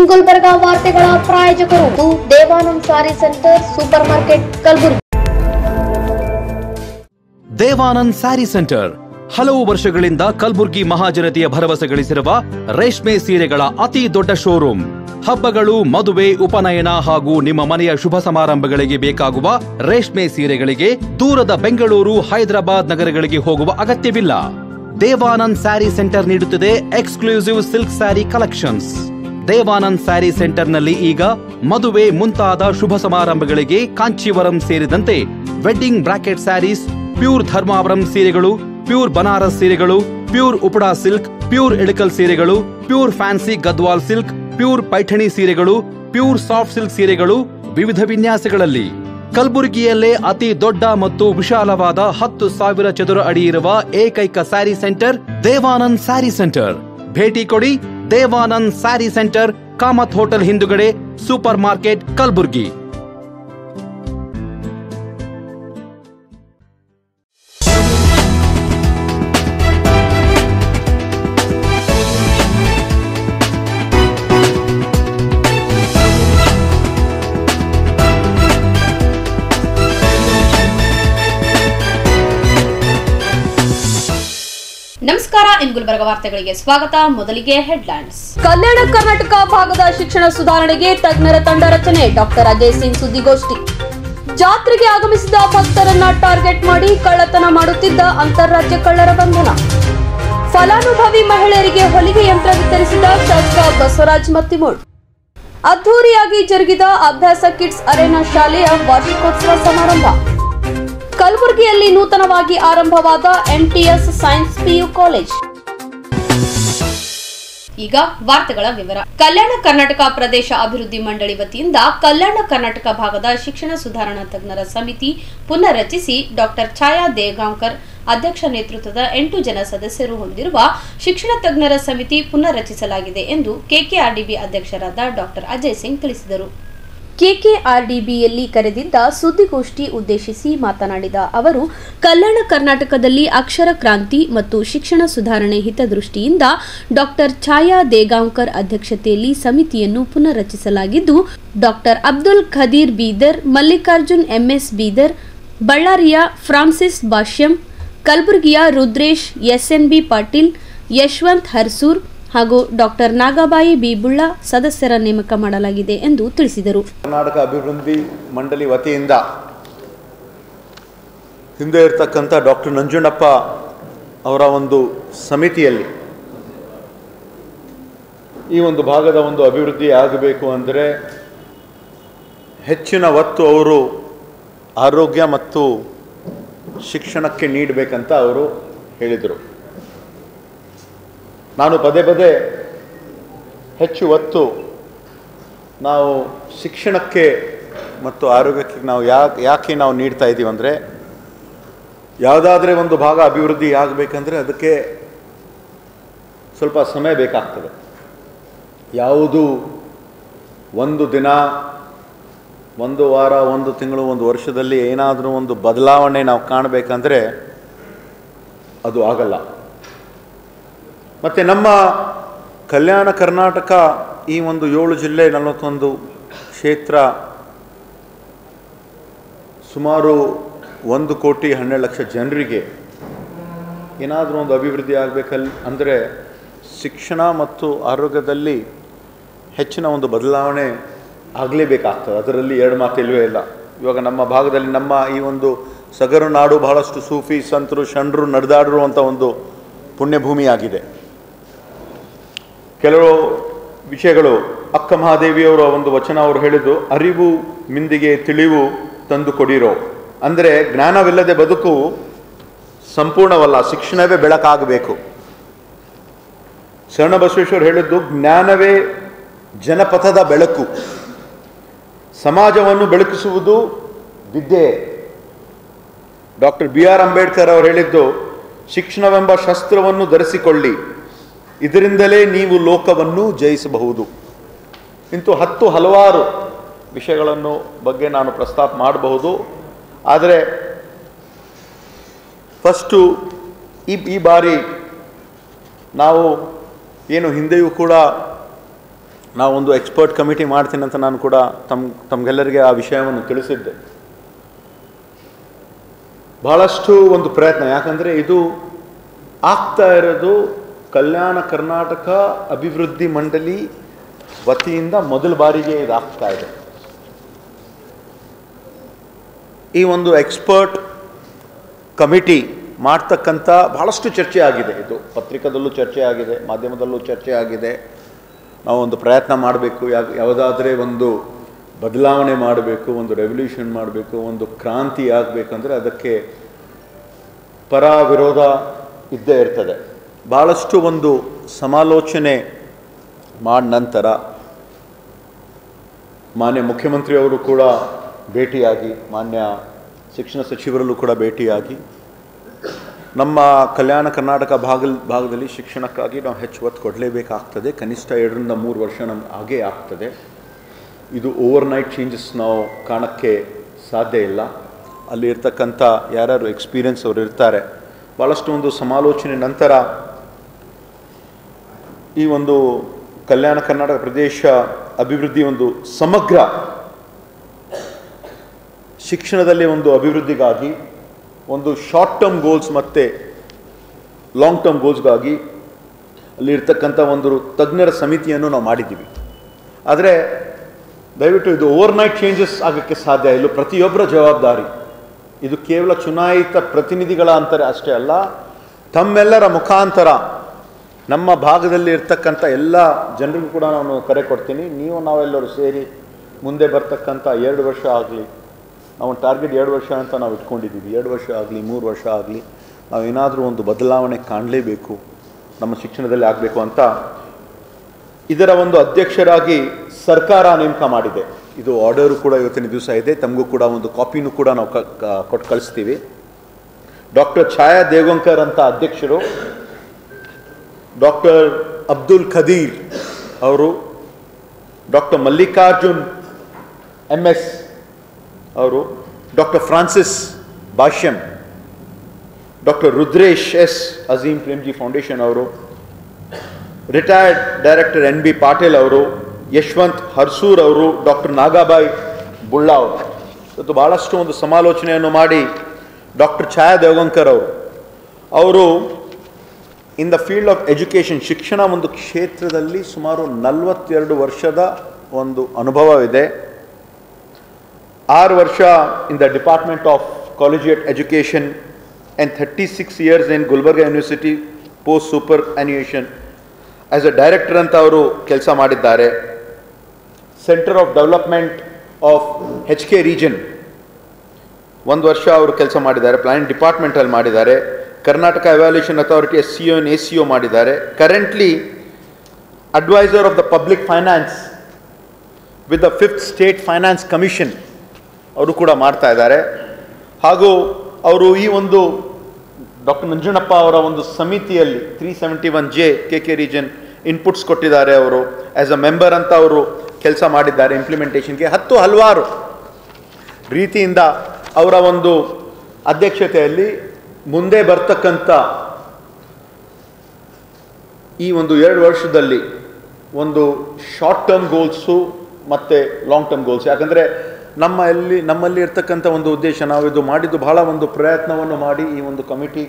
ಗುಲ್ಬರ್ಗಾ ವಾರ್ತೆಗಳ ಪ್ರಾಯೋಜಕರು Devanand sari centre super market Kalaburagi. Devanand sari centre ಹಲವು ವರ್ಷಗಳಿಂದ ಕಲಬುರಗಿ ಮಹಾಜನತೆಯ ಭರವಸೆ ಗಳಿಸಿರುವ ರೇಷ್ಮೆ ಸೀರೆಗಳ ಅತಿ ದೊಡ್ಡ ಶೋರೂಮ್. ಹಬ್ಬಗಳು, ಮದುವೆ, ಉಪನಯನ ಹಾಗೂ ನಿಮ್ಮ ಮನೆಯ ಶುಭ ಸಮಾರಂಭಗಳಿಗೆ ಬೇಕಾಗುವ ರೇಷ್ಮೆ ಸೀರೆಗಳಿಗೆ ದೂರದ ಬೆಂಗಳೂರು, ಹೈದರಾಬಾದ್ ನಗರಗಳಿಗೆ ಹೋಗುವ ಅಗತ್ಯವಿಲ್ಲ. ದೇವಾನಂದ್ ಸ್ಯಾರಿ ಸೆಂಟರ್ ನೀಡುತ್ತಿದೆ exclusive silk sari collections. Devanand sari ಸೆಂಟರ್ನಲ್ಲಿ ಈಗ ಮದುವೆ ಮುಂತಾದ ಶುಭ ಸಮಾರಂಭಗಳಿಗೆ ಕಾಂಚೀವರಂ ಸೇರಿದಂತೆ wedding bracket saris, pure Dharmavaram ಸೀರೆಗಳು, ಪ್ಯೂರ್ ಬನಾರಸ್ ಸೀರೆಗಳು, pure Uppada silk, pure Ilkal ಸೀರೆಗಳು, pure fancy Gadwal silk, pure Paithani ಸೀರೆಗಳು, ಪ್ಯೂರ್ ಸಾಫ್ಟ್ ಸಿಲ್ಕ್ ಸೀರೆಗಳು ವಿವಿಧ ವಿನ್ಯಾಸಗಳಲ್ಲಿ. ಕಲಬುರಗಿಯಲ್ಲೇ ಅತಿ ದೊಡ್ಡ ಮತ್ತು ವಿಶಾಲವಾದ 10,000 ಚದುರ ಅಡಿ ಇರುವ ಏಕೈಕ ಸ್ಯಾರಿ ಸೆಂಟರ್ ದೇವಾನಂದ್ ಸ್ಯಾರಿ ಸೆಂಟರ್. ಭೇಟಿ ಕೊಡಿ. ದೇವಾನಂದ್ ಸ್ಯಾರಿ ಸೆಂಟರ್, ಕಾಮತ್ ಹೋಟೆಲ್ ಹಿಂದುಗಡೆ, ಸೂಪರ್ ಮಾರ್ಕೆಟ್, ಕಲಬುರಗಿ. ನಮಸ್ಕಾರ. ಇನ್ ಗುಲ್ಬರ್ಗ ವಾರ್ತೆಗಳಿಗೆ ಸ್ವಾಗತ. ಮೊದಲಿಗೆ ಹೆಡ್ಲೈನ್ಸ್. ಕಲ್ಯಾಣ ಕರ್ನಾಟಕ ಭಾಗದ ಶಿಕ್ಷಣ ಸುಧಾರಣೆಗೆ ತಜ್ಞರ ತಂಡ ರಚನೆ. ಡಾಕ್ಟರ್ ಅಜಯ್ ಸಿಂಗ್ ಸುದ್ದಿಗೋಷ್ಠಿ. ಜಾತ್ರೆಗೆ ಆಗಮಿಸಿದ ಭಕ್ತರನ್ನ ಟಾರ್ಗೆಟ್ ಮಾಡಿ ಕಳ್ಳತನ ಮಾಡುತ್ತಿದ್ದ ಅಂತಾರಾಜ್ಯ ಕಳ್ಳರ ಬಂಧನ. ಫಲಾನುಭವಿ ಮಹಿಳೆಯರಿಗೆ ಹೊಲಿಗೆ ಯಂತ್ರ ವಿತರಿಸಿದ ಶಾಸಕ ಬಸವರಾಜ್ ಮತ್ತಿಮೂಡ್. ಅದ್ದೂರಿಯಾಗಿ ಜರುಗಿದ ಅಭ್ಯಾಸ ಕಿಡ್ಸ್ ಅರೇನಾ ಶಾಲೆಯ ವಾರ್ಷಿಕೋತ್ಸವ ಸಮಾರಂಭ. ಕಲಬುರಗಿಯಲ್ಲಿ ನೂತನವಾಗಿ ಆರಂಭವಾದ ಎಂಟಿಎಸ್ ಸೈನ್ಸ್ ಪಿಯು ಕಾಲೇಜ್. ಈಗ ವಾರ್ತೆಗಳ ವಿವರ. ಕಲ್ಯಾಣ ಕರ್ನಾಟಕ ಪ್ರದೇಶ ಅಭಿವೃದ್ಧಿ ಮಂಡಳಿ ವತಿಯಿಂದ ಕಲ್ಯಾಣ ಕರ್ನಾಟಕ ಭಾಗದ ಶಿಕ್ಷಣ ಸುಧಾರಣಾ ತಜ್ಞರ ಸಮಿತಿ ಪುನರ್ರಚಿಸಿ ಡಾಕ್ಟರ್ ಛಾಯಾ ದೇಗಾಂವ್ಕರ್ ಅಧ್ಯಕ್ಷ ನೇತೃತ್ವದ 8 ಜನ ಸದಸ್ಯರು ಹೊಂದಿರುವ ಶಿಕ್ಷಣ ತಜ್ಞರ ಸಮಿತಿ ಪುನರ್ರಚಿಸಲಾಗಿದೆ ಎಂದು ಕೆಕೆಆರ್ಡಿಬಿ ಅಧ್ಯಕ್ಷರಾದ ಡಾಕ್ಟರ್ ಅಜಯ್ ಸಿಂಗ್ ತಿಳಿಸಿದರು. ಕೆಕೆಆರ್ಡಿಬಿಯಲ್ಲಿ ಕರೆದಿದ್ದ ಸುದ್ದಿಗೋಷ್ಠಿ ಉದ್ದೇಶಿಸಿ ಮಾತನಾಡಿದ ಅವರು, ಕಲ್ಯಾಣ ಕರ್ನಾಟಕದಲ್ಲಿ ಅಕ್ಷರ ಕ್ರಾಂತಿ ಮತ್ತು ಶಿಕ್ಷಣ ಸುಧಾರಣೆ ಹಿತದೃಷ್ಟಿಯಿಂದ ಡಾಕ್ಟರ್ ಛಾಯಾ ದೇಗಾಂವ್ಕರ್ ಅಧ್ಯಕ್ಷತೆಯಲ್ಲಿ ಸಮಿತಿಯನ್ನು ಪುನರ್ರಚಿಸಲಾಗಿದ್ದು, ಡಾಕ್ಟರ್ ಅಬ್ದುಲ್ ಖದೀರ್ ಬೀದರ್, ಮಲ್ಲಿಕಾರ್ಜುನ್ ಎಂಎಸ್ ಬೀದರ್, ಬಳ್ಳಾರಿಯ ಫ್ರಾನ್ಸಿಸ್ ಭಾಷ್ಯಂ, ಕಲಬುರಗಿಯ ರುದ್ರೇಶ್ ಎಸ್ಎನ್ಬಿ ಪಾಟೀಲ್, ಯಶವಂತ್ ಹರ್ಸೂರ್ ಹಾಗೂ ಡಾಕ್ಟರ್ ನಾಗಾಬಾಯಿ ಬಿ ಬುಳ್ಳ ಸದಸ್ಯರ ನೇಮಕ ಮಾಡಲಾಗಿದೆ ಎಂದು ತಿಳಿಸಿದರು. ಕರ್ನಾಟಕ ಅಭಿವೃದ್ಧಿ ಮಂಡಳಿ ವತಿಯಿಂದ ಹಿಂದೆ ಇರತಕ್ಕಂಥ ಡಾಕ್ಟರ್ ನಂಜುಂಡಪ್ಪ ಅವರ ಒಂದು ಸಮಿತಿಯಲ್ಲಿ ಈ ಒಂದು ಭಾಗದ ಒಂದು ಅಭಿವೃದ್ಧಿ ಆಗಬೇಕು ಅಂದರೆ ಹೆಚ್ಚಿನ ಒತ್ತು ಅವರು ಆರೋಗ್ಯ ಮತ್ತು ಶಿಕ್ಷಣಕ್ಕೆ ನೀಡಬೇಕಂತ ಅವರು ಹೇಳಿದರು. ನಾನು ಪದೇ ಪದೇ ಹೆಚ್ಚು ಒತ್ತು ನಾವು ಶಿಕ್ಷಣಕ್ಕೆ ಮತ್ತು ಆರೋಗ್ಯಕ್ಕೆ ನಾವು ಯಾಕೆ ನಾವು ನೀಡ್ತಾ ಇದ್ದೀವಿ ಅಂದರೆ, ಯಾವುದಾದ್ರೆ ಒಂದು ಭಾಗ ಅಭಿವೃದ್ಧಿ ಆಗಬೇಕಂದ್ರೆ ಅದಕ್ಕೆ ಸ್ವಲ್ಪ ಸಮಯ ಬೇಕಾಗ್ತದೆ. ಯಾವುದು ಒಂದು ದಿನ, ಒಂದು ವಾರ, ಒಂದು ತಿಂಗಳು, ಒಂದು ವರ್ಷದಲ್ಲಿ ಏನಾದರೂ ಒಂದು ಬದಲಾವಣೆ ನಾವು ಕಾಣಬೇಕಂದ್ರೆ ಅದು ಆಗಲ್ಲ. ಮತ್ತು ನಮ್ಮ ಕಲ್ಯಾಣ ಕರ್ನಾಟಕ ಈ ಒಂದು 7 ಜಿಲ್ಲೆ 41 ಕ್ಷೇತ್ರ ಸುಮಾರು 1,12,00,000 ಜನರಿಗೆ ಏನಾದರೂ ಒಂದು ಅಭಿವೃದ್ಧಿ ಆಗಬೇಕಂದರೆ ಶಿಕ್ಷಣ ಮತ್ತು ಆರೋಗ್ಯದಲ್ಲಿ ಹೆಚ್ಚಿನ ಒಂದು ಬದಲಾವಣೆ ಆಗಲೇಬೇಕಾಗ್ತದೆ. ಅದರಲ್ಲಿ ಎರಡು ಮಾತು ಇಲ್ಲವೇ ಇಲ್ಲ. ಇವಾಗ ನಮ್ಮ ಭಾಗದಲ್ಲಿ, ನಮ್ಮ ಈ ಒಂದು ಸಗರು ನಾಡು ಬಹಳಷ್ಟು ಸೂಫಿ ಸಂತರು, ಷಂಡ್ರು ನಡೆದಾಡಿರುವಂಥ ಒಂದು ಪುಣ್ಯಭೂಮಿಯಾಗಿದೆ. ಕೆಲವು ವಿಷಯಗಳು ಅಕ್ಕ ಮಹಾದೇವಿಯವರ ಒಂದು ವಚನ ಅವರು ಹೇಳಿದ್ದು, ಅರಿವು ಮಿಂದಿಗೆ ತಿಳಿವು ತಂದು ಕೊಡಿರೋ. ಅಂದರೆ ಜ್ಞಾನವಿಲ್ಲದೆ ಬದುಕು ಸಂಪೂರ್ಣವಲ್ಲ, ಶಿಕ್ಷಣವೇ ಬೆಳಕಾಗಬೇಕು. ಶರಣಬಸವೇಶ್ವರ್ ಹೇಳಿದ್ದು, ಜ್ಞಾನವೇ ಜನಪಥದ ಬೆಳಕು, ಸಮಾಜವನ್ನು ಬೆಳಕಿಸುವುದು ವಿದ್ಯೆ. ಡಾಕ್ಟರ್ BR ಅಂಬೇಡ್ಕರ್ ಅವರು ಹೇಳಿದ್ದು, ಶಿಕ್ಷಣವೆಂಬ ಶಸ್ತ್ರವನ್ನು ಧರಿಸಿಕೊಳ್ಳಿ, ಇದರಿಂದಲೇ ನೀವು ಲೋಕವನ್ನು ಜಯಿಸಬಹುದು. ಇಂಥ ಹಲವಾರು ವಿಷಯಗಳನ್ನು ಬಗ್ಗೆ ನಾನು ಪ್ರಸ್ತಾಪ ಮಾಡಬಹುದು. ಆದರೆ ಫಸ್ಟು ಈ ಬಾರಿ ನಾವು ಏನು ಹಿಂದೆಯೂ ಕೂಡ ನಾವೊಂದು ಎಕ್ಸ್ಪರ್ಟ್ ಕಮಿಟಿ ಮಾಡ್ತೀನಿ ಅಂತ ನಾನು ಕೂಡ ತಮಗೆಲ್ಲರಿಗೆ ಆ ವಿಷಯವನ್ನು ತಿಳಿಸಿದ್ದೆ. ಬಹಳಷ್ಟು ಒಂದು ಪ್ರಯತ್ನ, ಯಾಕಂದರೆ ಇದು ಆಗ್ತಾ ಇರೋದು ಕಲ್ಯಾಣ ಕರ್ನಾಟಕ ಅಭಿವೃದ್ಧಿ ಮಂಡಳಿ ವತಿಯಿಂದ ಮೊದಲ ಬಾರಿಗೆ ಇದು ಆಗ್ತಾ ಇದೆ. ಈ ಒಂದು ಎಕ್ಸ್ಪರ್ಟ್ ಕಮಿಟಿ ಮಾಡ್ತಕ್ಕಂಥ ಬಹಳಷ್ಟು ಚರ್ಚೆ ಆಗಿದೆ. ಇದು ಪತ್ರಿಕಾದಲ್ಲೂ ಚರ್ಚೆ ಆಗಿದೆ, ಮಾಧ್ಯಮದಲ್ಲೂ ಚರ್ಚೆ ಆಗಿದೆ. ನಾವೊಂದು ಪ್ರಯತ್ನ ಮಾಡಬೇಕು, ಯಾವುದಾದ್ರೆ ಒಂದು ಬದಲಾವಣೆ ಮಾಡಬೇಕು, ಒಂದು ರೆವಲ್ಯೂಷನ್ ಮಾಡಬೇಕು, ಒಂದು ಕ್ರಾಂತಿ ಆಗಬೇಕಂದ್ರೆ ಅದಕ್ಕೆ ಪರ ವಿರೋಧ ಇದ್ದೇ ಇರ್ತದೆ. ಭಾಳಷ್ಟು ಒಂದು ಸಮಾಲೋಚನೆ ಮಾಡ ನಂತರ ಮಾನ್ಯ ಮುಖ್ಯಮಂತ್ರಿಯವರು ಕೂಡ ಭೇಟಿಯಾಗಿ, ಮಾನ್ಯ ಶಿಕ್ಷಣ ಸಚಿವರಲ್ಲೂ ಕೂಡ ಭೇಟಿಯಾಗಿ, ನಮ್ಮ ಕಲ್ಯಾಣ ಕರ್ನಾಟಕ ಭಾಗದಲ್ಲಿ ಶಿಕ್ಷಣಕ್ಕಾಗಿ ನಾವು ಹೆಚ್ಚು ಒತ್ತು ಕೊಡಲೇಬೇಕಾಗ್ತದೆ. ಕನಿಷ್ಠ 2 ರಿಂದ 3 ವರ್ಷ ನಮ್ಗೆ ಹಾಗೇ ಆಗ್ತದೆ. ಇದು ಓವರ್ನೈಟ್ ಚೇಂಜಸ್ ನಾವು ಕಾಣೋಕ್ಕೆ ಸಾಧ್ಯ ಇಲ್ಲ. ಅಲ್ಲಿ ಇರ್ತಕ್ಕಂಥ ಯಾರ್ಯಾರು ಎಕ್ಸ್ಪೀರಿಯನ್ಸ್ ಅವರು ಇರ್ತಾರೆ, ಭಾಳಷ್ಟು ಒಂದು ಸಮಾಲೋಚನೆ ನಂತರ ಈ ಒಂದು ಕಲ್ಯಾಣ ಕರ್ನಾಟಕ ಪ್ರದೇಶ ಅಭಿವೃದ್ಧಿ ಒಂದು ಸಮಗ್ರ ಶಿಕ್ಷಣದಲ್ಲಿ ಒಂದು ಅಭಿವೃದ್ಧಿಗಾಗಿ ಒಂದು ಶಾರ್ಟ್ ಟರ್ಮ್ ಗೋಲ್ಸ್ ಮತ್ತು ಲಾಂಗ್ ಟರ್ಮ್ ಗೋಲ್ಸ್ಗಾಗಿ ಅಲ್ಲಿ ಇರ್ತಕ್ಕಂಥ ಒಂದು ತಜ್ಞರ ಸಮಿತಿಯನ್ನು ನಾವು ಮಾಡಿದ್ದೀವಿ. ಆದರೆ ದಯವಿಟ್ಟು ಇದು ಓವರ್ನೈಟ್ ಚೇಂಜಸ್ ಆಗೋಕ್ಕೆ ಸಾಧ್ಯ ಇಲ್ಲ. ಪ್ರತಿಯೊಬ್ಬರ ಜವಾಬ್ದಾರಿ ಇದು. ಕೇವಲ ಚುನಾಯಿತ ಪ್ರತಿನಿಧಿಗಳ ಅಂತರ ಅಷ್ಟೇ ಅಲ್ಲ, ತಮ್ಮೆಲ್ಲರ ಮುಖಾಂತರ ನಮ್ಮ ಭಾಗದಲ್ಲಿ ಇರ್ತಕ್ಕಂಥ ಎಲ್ಲ ಜನರಿಗೂ ಕೂಡ ನಾನು ಕರೆ ಕೊಡ್ತೀನಿ. ನಾವೆಲ್ಲರೂ ಸೇರಿ ಮುಂದೆ ಬರ್ತಕ್ಕಂಥ 2 ವರ್ಷ ಆಗಲಿ, ನಾವು ಟಾರ್ಗೆಟ್ 2 ವರ್ಷ ಅಂತ ನಾವು ಇಟ್ಕೊಂಡಿದ್ದೀವಿ. 2 ವರ್ಷ ಆಗಲಿ, 3 ವರ್ಷ ಆಗಲಿ, ನಾವೇನಾದರೂ ಒಂದು ಬದಲಾವಣೆ ಕಾಣಲೇಬೇಕು, ನಮ್ಮ ಶಿಕ್ಷಣದಲ್ಲಿ ಆಗಬೇಕು ಅಂತ ಇದರ ಒಂದು ಅಧ್ಯಕ್ಷರಾಗಿ ಸರ್ಕಾರ ನೇಮಕ ಮಾಡಿದೆ. ಇದು ಆರ್ಡರು ಕೂಡ ಇವತ್ತಿನ ದಿವಸ ಇದೆ. ತಮಗೂ ಕೂಡ ಒಂದು ಕಾಪಿನೂ ಕೂಡ ನಾವು ಕೊಟ್ಟು ಕಳಿಸ್ತೀವಿ. ಡಾಕ್ಟರ್ ಛಾಯಾ ದೇವಗಂಕರ್ ಅಂತ ಅಧ್ಯಕ್ಷರು, ಡಾಕ್ಟರ್ ಅಬ್ದುಲ್ ಖದೀರ್ ಅವರು, ಡಾಕ್ಟರ್ ಮಲ್ಲಿಕಾರ್ಜುನ್ MS ಅವರು, doctor Francis Bhashyam, doctor Rudresh S Azim Premji foundation ಅವರು, ರಿಟೈರ್ಡ್ ಡೈರೆಕ್ಟರ್ NB ಪಾಟೀಲ್ ಅವರು, ಯಶವಂತ್ ಹರ್ಸೂರ್ ಅವರು, ಡಾಕ್ಟರ್ ನಾಗಾಬಾಯಿ ಬುಳ್ಳಾ ಅವರು. ಇವತ್ತು ಭಾಳಷ್ಟು ಒಂದು ಸಮಾಲೋಚನೆಯನ್ನು ಮಾಡಿ ಡಾಕ್ಟರ್ ಛಾಯಾ ದೇವಗಂಕರ್ ಅವರು in the field of education, ಶಿಕ್ಷಣ ಒಂದು ಕ್ಷೇತ್ರದಲ್ಲಿ ಸುಮಾರು 42 ವರ್ಷದ ಒಂದು ಅನುಭವವಿದೆ. 6 ವರ್ಷ in the department of collegiate education and 36 years in Gulbarga university post superannuation as a director ಅಂತ ಅವರು ಕೆಲಸ ಮಾಡಿದ್ದಾರೆ. Centre of development of HK region 1 ವರ್ಷ ಅವರು ಕೆಲಸ ಮಾಡಿದ್ದಾರೆ. ಪ್ಲಾನಿಂಗ್ ಡಿಪಾರ್ಟ್ಮೆಂಟಲ್ಲಿ ಮಾಡಿದ್ದಾರೆ. Karnataka evaluation authority SCO and ACO ಮಾಡಿದ್ದಾರೆ. Currently adviser of the public finance with the 5th state finance commission ಅವರು ಕೂಡ ಮಾಡ್ತಾ ಇದ್ದಾರೆ. ಹಾಗೂ ಅವರು ಈ ಒಂದು ಡಾಕ್ಟರ್ ನಂಜುಂಡಪ್ಪ ಅವರ ಒಂದು ಸಮಿತಿಯಲ್ಲಿ 371J KK ರೀಜನ್ ಇನ್ಪುಟ್ಸ್ ಕೊಟ್ಟಿದ್ದಾರೆ. ಅವರು ಆ್ಯಸ್ ಅ ಮೆಂಬರ್ ಅಂತ ಅವರು ಕೆಲಸ ಮಾಡಿದ್ದಾರೆ. ಇಂಪ್ಲಿಮೆಂಟೇಷನ್ಗೆ ಹಲವಾರು ರೀತಿಯಿಂದ ಅವರ ಒಂದು ಅಧ್ಯಕ್ಷತೆಯಲ್ಲಿ ಮುಂದೆ ಬರ್ತಕ್ಕಂಥ ಈ ಒಂದು 2 ವರ್ಷದಲ್ಲಿ ಒಂದು ಶಾರ್ಟ್ ಟರ್ಮ್ ಗೋಲ್ಸು ಮತ್ತು ಲಾಂಗ್ ಟರ್ಮ್ ಗೋಲ್ಸ್. ಯಾಕಂದರೆ ನಮ್ಮಲ್ಲಿ ಇರ್ತಕ್ಕಂಥ ಒಂದು ಉದ್ದೇಶ, ನಾವು ಇದು ಮಾಡಿದ್ದು ಬಹಳ ಒಂದು ಪ್ರಯತ್ನವನ್ನು ಮಾಡಿ ಈ ಒಂದು ಕಮಿಟಿ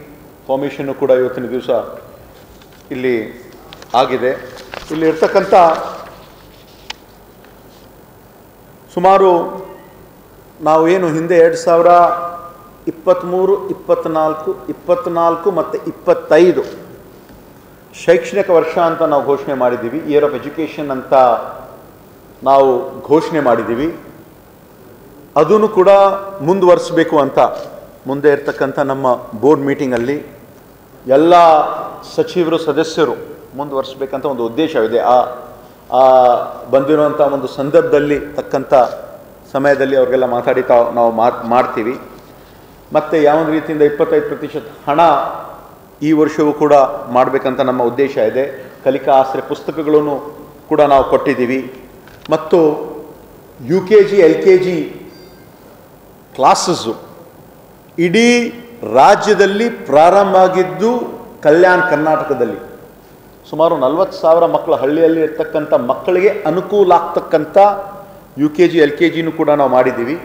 ಫಾರ್ಮೇಷನ್ನು ಕೂಡ ಇವತ್ತಿನ ದಿವಸ ಇಲ್ಲಿ ಆಗಿದೆ. ಇಲ್ಲಿ ಇರ್ತಕ್ಕಂಥ ಸುಮಾರು ನಾವು ಏನು ಹಿಂದೆ 2023, 24 ಮತ್ತು 25 ಶೈಕ್ಷಣಿಕ ವರ್ಷ ಅಂತ ನಾವು ಘೋಷಣೆ ಮಾಡಿದ್ದೀವಿ. ಇಯರ್ ಆಫ್ ಎಜುಕೇಷನ್ ಅಂತ ನಾವು ಘೋಷಣೆ ಮಾಡಿದ್ದೀವಿ. ಅದನ್ನು ಕೂಡ ಮುಂದುವರಿಸಬೇಕು ಅಂತ ಮುಂದೆ ಇರ್ತಕ್ಕಂಥ ನಮ್ಮ ಬೋರ್ಡ್ ಮೀಟಿಂಗಲ್ಲಿ ಎಲ್ಲ ಸಚಿವರು ಸದಸ್ಯರು ಮುಂದುವರಿಸಬೇಕಂತ ಒಂದು ಉದ್ದೇಶವಿದೆ. ಆ ಬಂದಿರುವಂಥ ಒಂದು ಸಂದರ್ಭದಲ್ಲಿ ತಕ್ಕಂಥ ಸಮಯದಲ್ಲಿ ಅವ್ರಿಗೆಲ್ಲ ಮಾತಾಡಿ ನಾವು ಮಾಡ್ತೀವಿ. ಮತ್ತು ಯಾವ ರೀತಿಯಿಂದ 25% ಹಣ ಈ ವರ್ಷವೂ ಕೂಡ ಮಾಡಬೇಕಂತ ನಮ್ಮ ಉದ್ದೇಶ ಇದೆ. ಕಲಿಕಾ ಆಶ್ರಯ ಪುಸ್ತಕಗಳನ್ನು ಕೂಡ ನಾವು ಕೊಟ್ಟಿದ್ದೀವಿ. ಮತ್ತು UKG LKG ಕ್ಲಾಸಸ್ಸು ಇಡೀ ರಾಜ್ಯದಲ್ಲಿ ಪ್ರಾರಂಭ ಆಗಿದ್ದು ಕಲ್ಯಾಣ ಕರ್ನಾಟಕದಲ್ಲಿ. ಸುಮಾರು 40,000 ಮಕ್ಕಳು ಹಳ್ಳಿಯಲ್ಲಿ ಇರ್ತಕ್ಕಂಥ ಮಕ್ಕಳಿಗೆ ಅನುಕೂಲ ಆಗ್ತಕ್ಕಂಥ UKG LKGನೂ ಕೂಡ ನಾವು ಮಾಡಿದ್ದೀವಿ.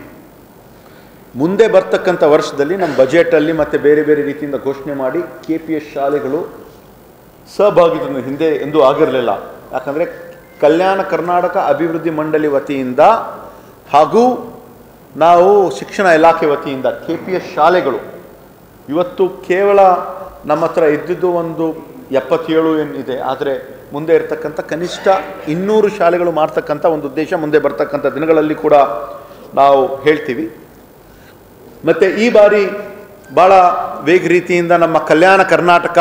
ಮುಂದೆ ಬರ್ತಕ್ಕಂಥ ವರ್ಷದಲ್ಲಿ ನಮ್ಮ ಬಜೆಟಲ್ಲಿ ಮತ್ತು ಬೇರೆ ಬೇರೆ ರೀತಿಯಿಂದ ಘೋಷಣೆ ಮಾಡಿ KPS ಶಾಲೆಗಳು ಸಹಭಾಗಿತ್ವ ಹಿಂದೆ ಎಂದೂ ಆಗಿರಲಿಲ್ಲ. ಯಾಕಂದರೆ ಕಲ್ಯಾಣ ಕರ್ನಾಟಕ ಅಭಿವೃದ್ಧಿ ಮಂಡಳಿ ವತಿಯಿಂದ ಹಾಗೂ ನಾವು ಶಿಕ್ಷಣ ಇಲಾಖೆ ವತಿಯಿಂದ KPS ಶಾಲೆಗಳು ಇವತ್ತು ಕೇವಲ ನಮ್ಮ ಹತ್ರ ಇದ್ದಿದ್ದು ಒಂದು 77 ಏನಿದೆ, ಆದರೆ ಮುಂದೆ ಇರತಕ್ಕಂಥ ಕನಿಷ್ಠ 200 ಶಾಲೆಗಳು ಮಾಡ್ತಕ್ಕಂಥ ಒಂದು ಉದ್ದೇಶ ಮುಂದೆ ಬರ್ತಕ್ಕಂಥ ದಿನಗಳಲ್ಲಿ ಕೂಡ ನಾವು ಹೇಳ್ತೀವಿ. ಮತ್ತು ಈ ಬಾರಿ ಭಾಳ ವೇಗ ರೀತಿಯಿಂದ ನಮ್ಮ ಕಲ್ಯಾಣ ಕರ್ನಾಟಕ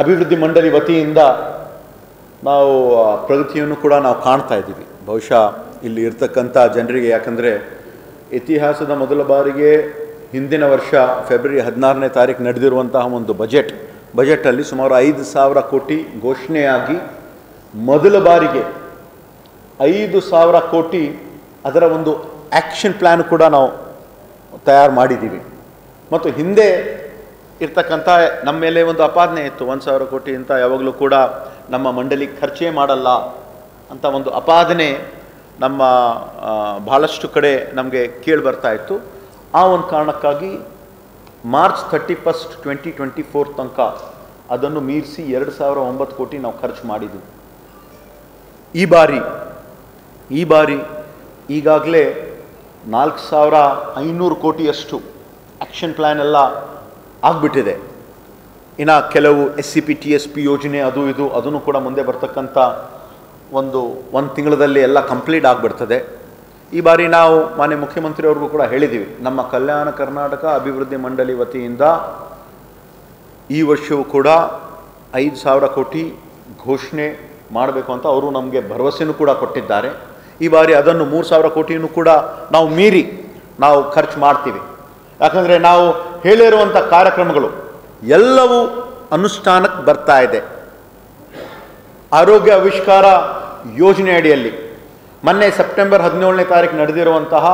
ಅಭಿವೃದ್ಧಿ ಮಂಡಳಿ ವತಿಯಿಂದ ನಾವು ಪ್ರಗತಿಯನ್ನು ಕೂಡ ನಾವು ಕಾಣ್ತಾ ಇದ್ದೀವಿ. ಬಹುಶಃ ಇಲ್ಲಿ ಇರ್ತಕ್ಕಂಥ ಜನರಿಗೆ, ಯಾಕಂದರೆ ಇತಿಹಾಸದ ಮೊದಲ ಬಾರಿಗೆ ಹಿಂದಿನ ವರ್ಷ ಫೆಬ್ರವರಿ 16ನೇ ತಾರೀಕು ನಡೆದಿರುವಂತಹ ಒಂದು ಬಜೆಟಲ್ಲಿ ಸುಮಾರು 5,000 ಕೋಟಿ ಘೋಷಣೆಯಾಗಿ ಮೊದಲ ಬಾರಿಗೆ 5,000 ಕೋಟಿ ಅದರ ಒಂದು ಆ್ಯಕ್ಷನ್ ಪ್ಲ್ಯಾನ್ ಕೂಡ ನಾವು ತಯಾರು ಮಾಡಿದ್ದೀವಿ. ಮತ್ತು ಹಿಂದೆ ಇರ್ತಕ್ಕಂಥ ನಮ್ಮ ಮೇಲೆ ಒಂದು ಅಪಾದನೆ ಇತ್ತು, 1,000 ಕೋಟಿ ಅಂತ ಯಾವಾಗಲೂ ಕೂಡ ನಮ್ಮ ಮಂಡಳಿ ಖರ್ಚೇ ಮಾಡಲ್ಲ ಅಂತ ಒಂದು ಅಪಾದನೆ ನಮ್ಮ ಬಹಳಷ್ಟು ಕಡೆ ನಮಗೆ ಕೇಳಿ ಬರ್ತಾ ಇತ್ತು. ಆ ಒಂದು ಕಾರಣಕ್ಕಾಗಿ ಮಾರ್ಚ್ 31, 2024 ತನಕ ಅದನ್ನು ಮೀರಿಸಿ 2,009 ಕೋಟಿ ನಾವು ಖರ್ಚು ಮಾಡಿದ್ವಿ. ಈ ಬಾರಿ ಈಗಾಗಲೇ 4,500 ಕೋಟಿಯಷ್ಟು ಆ್ಯಕ್ಷನ್ ಪ್ಲ್ಯಾನ್ ಎಲ್ಲ ಆಗಿಬಿಟ್ಟಿದೆ. ಇನ್ನು ಕೆಲವು SCP TSP ಯೋಜನೆ ಅದು ಇದು ಅದನ್ನು ಕೂಡ ಮುಂದೆ ಬರ್ತಕ್ಕಂಥ ಒಂದು ತಿಂಗಳಲ್ಲಿ ಎಲ್ಲ ಕಂಪ್ಲೀಟ್ ಆಗಿಬಿಡ್ತದೆ. ಈ ಬಾರಿ ನಾವು ಮಾನ್ಯ ಮುಖ್ಯಮಂತ್ರಿಯವ್ರಿಗೂ ಕೂಡ ಹೇಳಿದ್ದೀವಿ, ನಮ್ಮ ಕಲ್ಯಾಣ ಕರ್ನಾಟಕ ಅಭಿವೃದ್ಧಿ ಮಂಡಳಿ ವತಿಯಿಂದ ಈ ವರ್ಷವೂ ಕೂಡ 5,000 ಕೋಟಿ ಘೋಷಣೆ ಮಾಡಬೇಕು ಅಂತ ಅವರು ನಮಗೆ ಭರವಸೆನೂ ಕೂಡ ಕೊಟ್ಟಿದ್ದಾರೆ. ಈ ಬಾರಿ ಅದನ್ನು 3,000 ಕೋಟಿಯನ್ನು ಕೂಡ ನಾವು ಮೀರಿ ನಾವು ಖರ್ಚು ಮಾಡ್ತೀವಿ. ಯಾಕಂದರೆ ನಾವು ಹೇಳಿರುವಂಥ ಕಾರ್ಯಕ್ರಮಗಳು ಎಲ್ಲವೂ ಅನುಷ್ಠಾನಕ್ಕೆ ಬರ್ತಾ ಇದೆ. ಆರೋಗ್ಯ ಆವಿಷ್ಕಾರ ಯೋಜನೆ ಅಡಿಯಲ್ಲಿ ಮೊನ್ನೆ ಸೆಪ್ಟೆಂಬರ್ 17ನೇ ತಾರೀಕು ನಡೆದಿರುವಂತಹ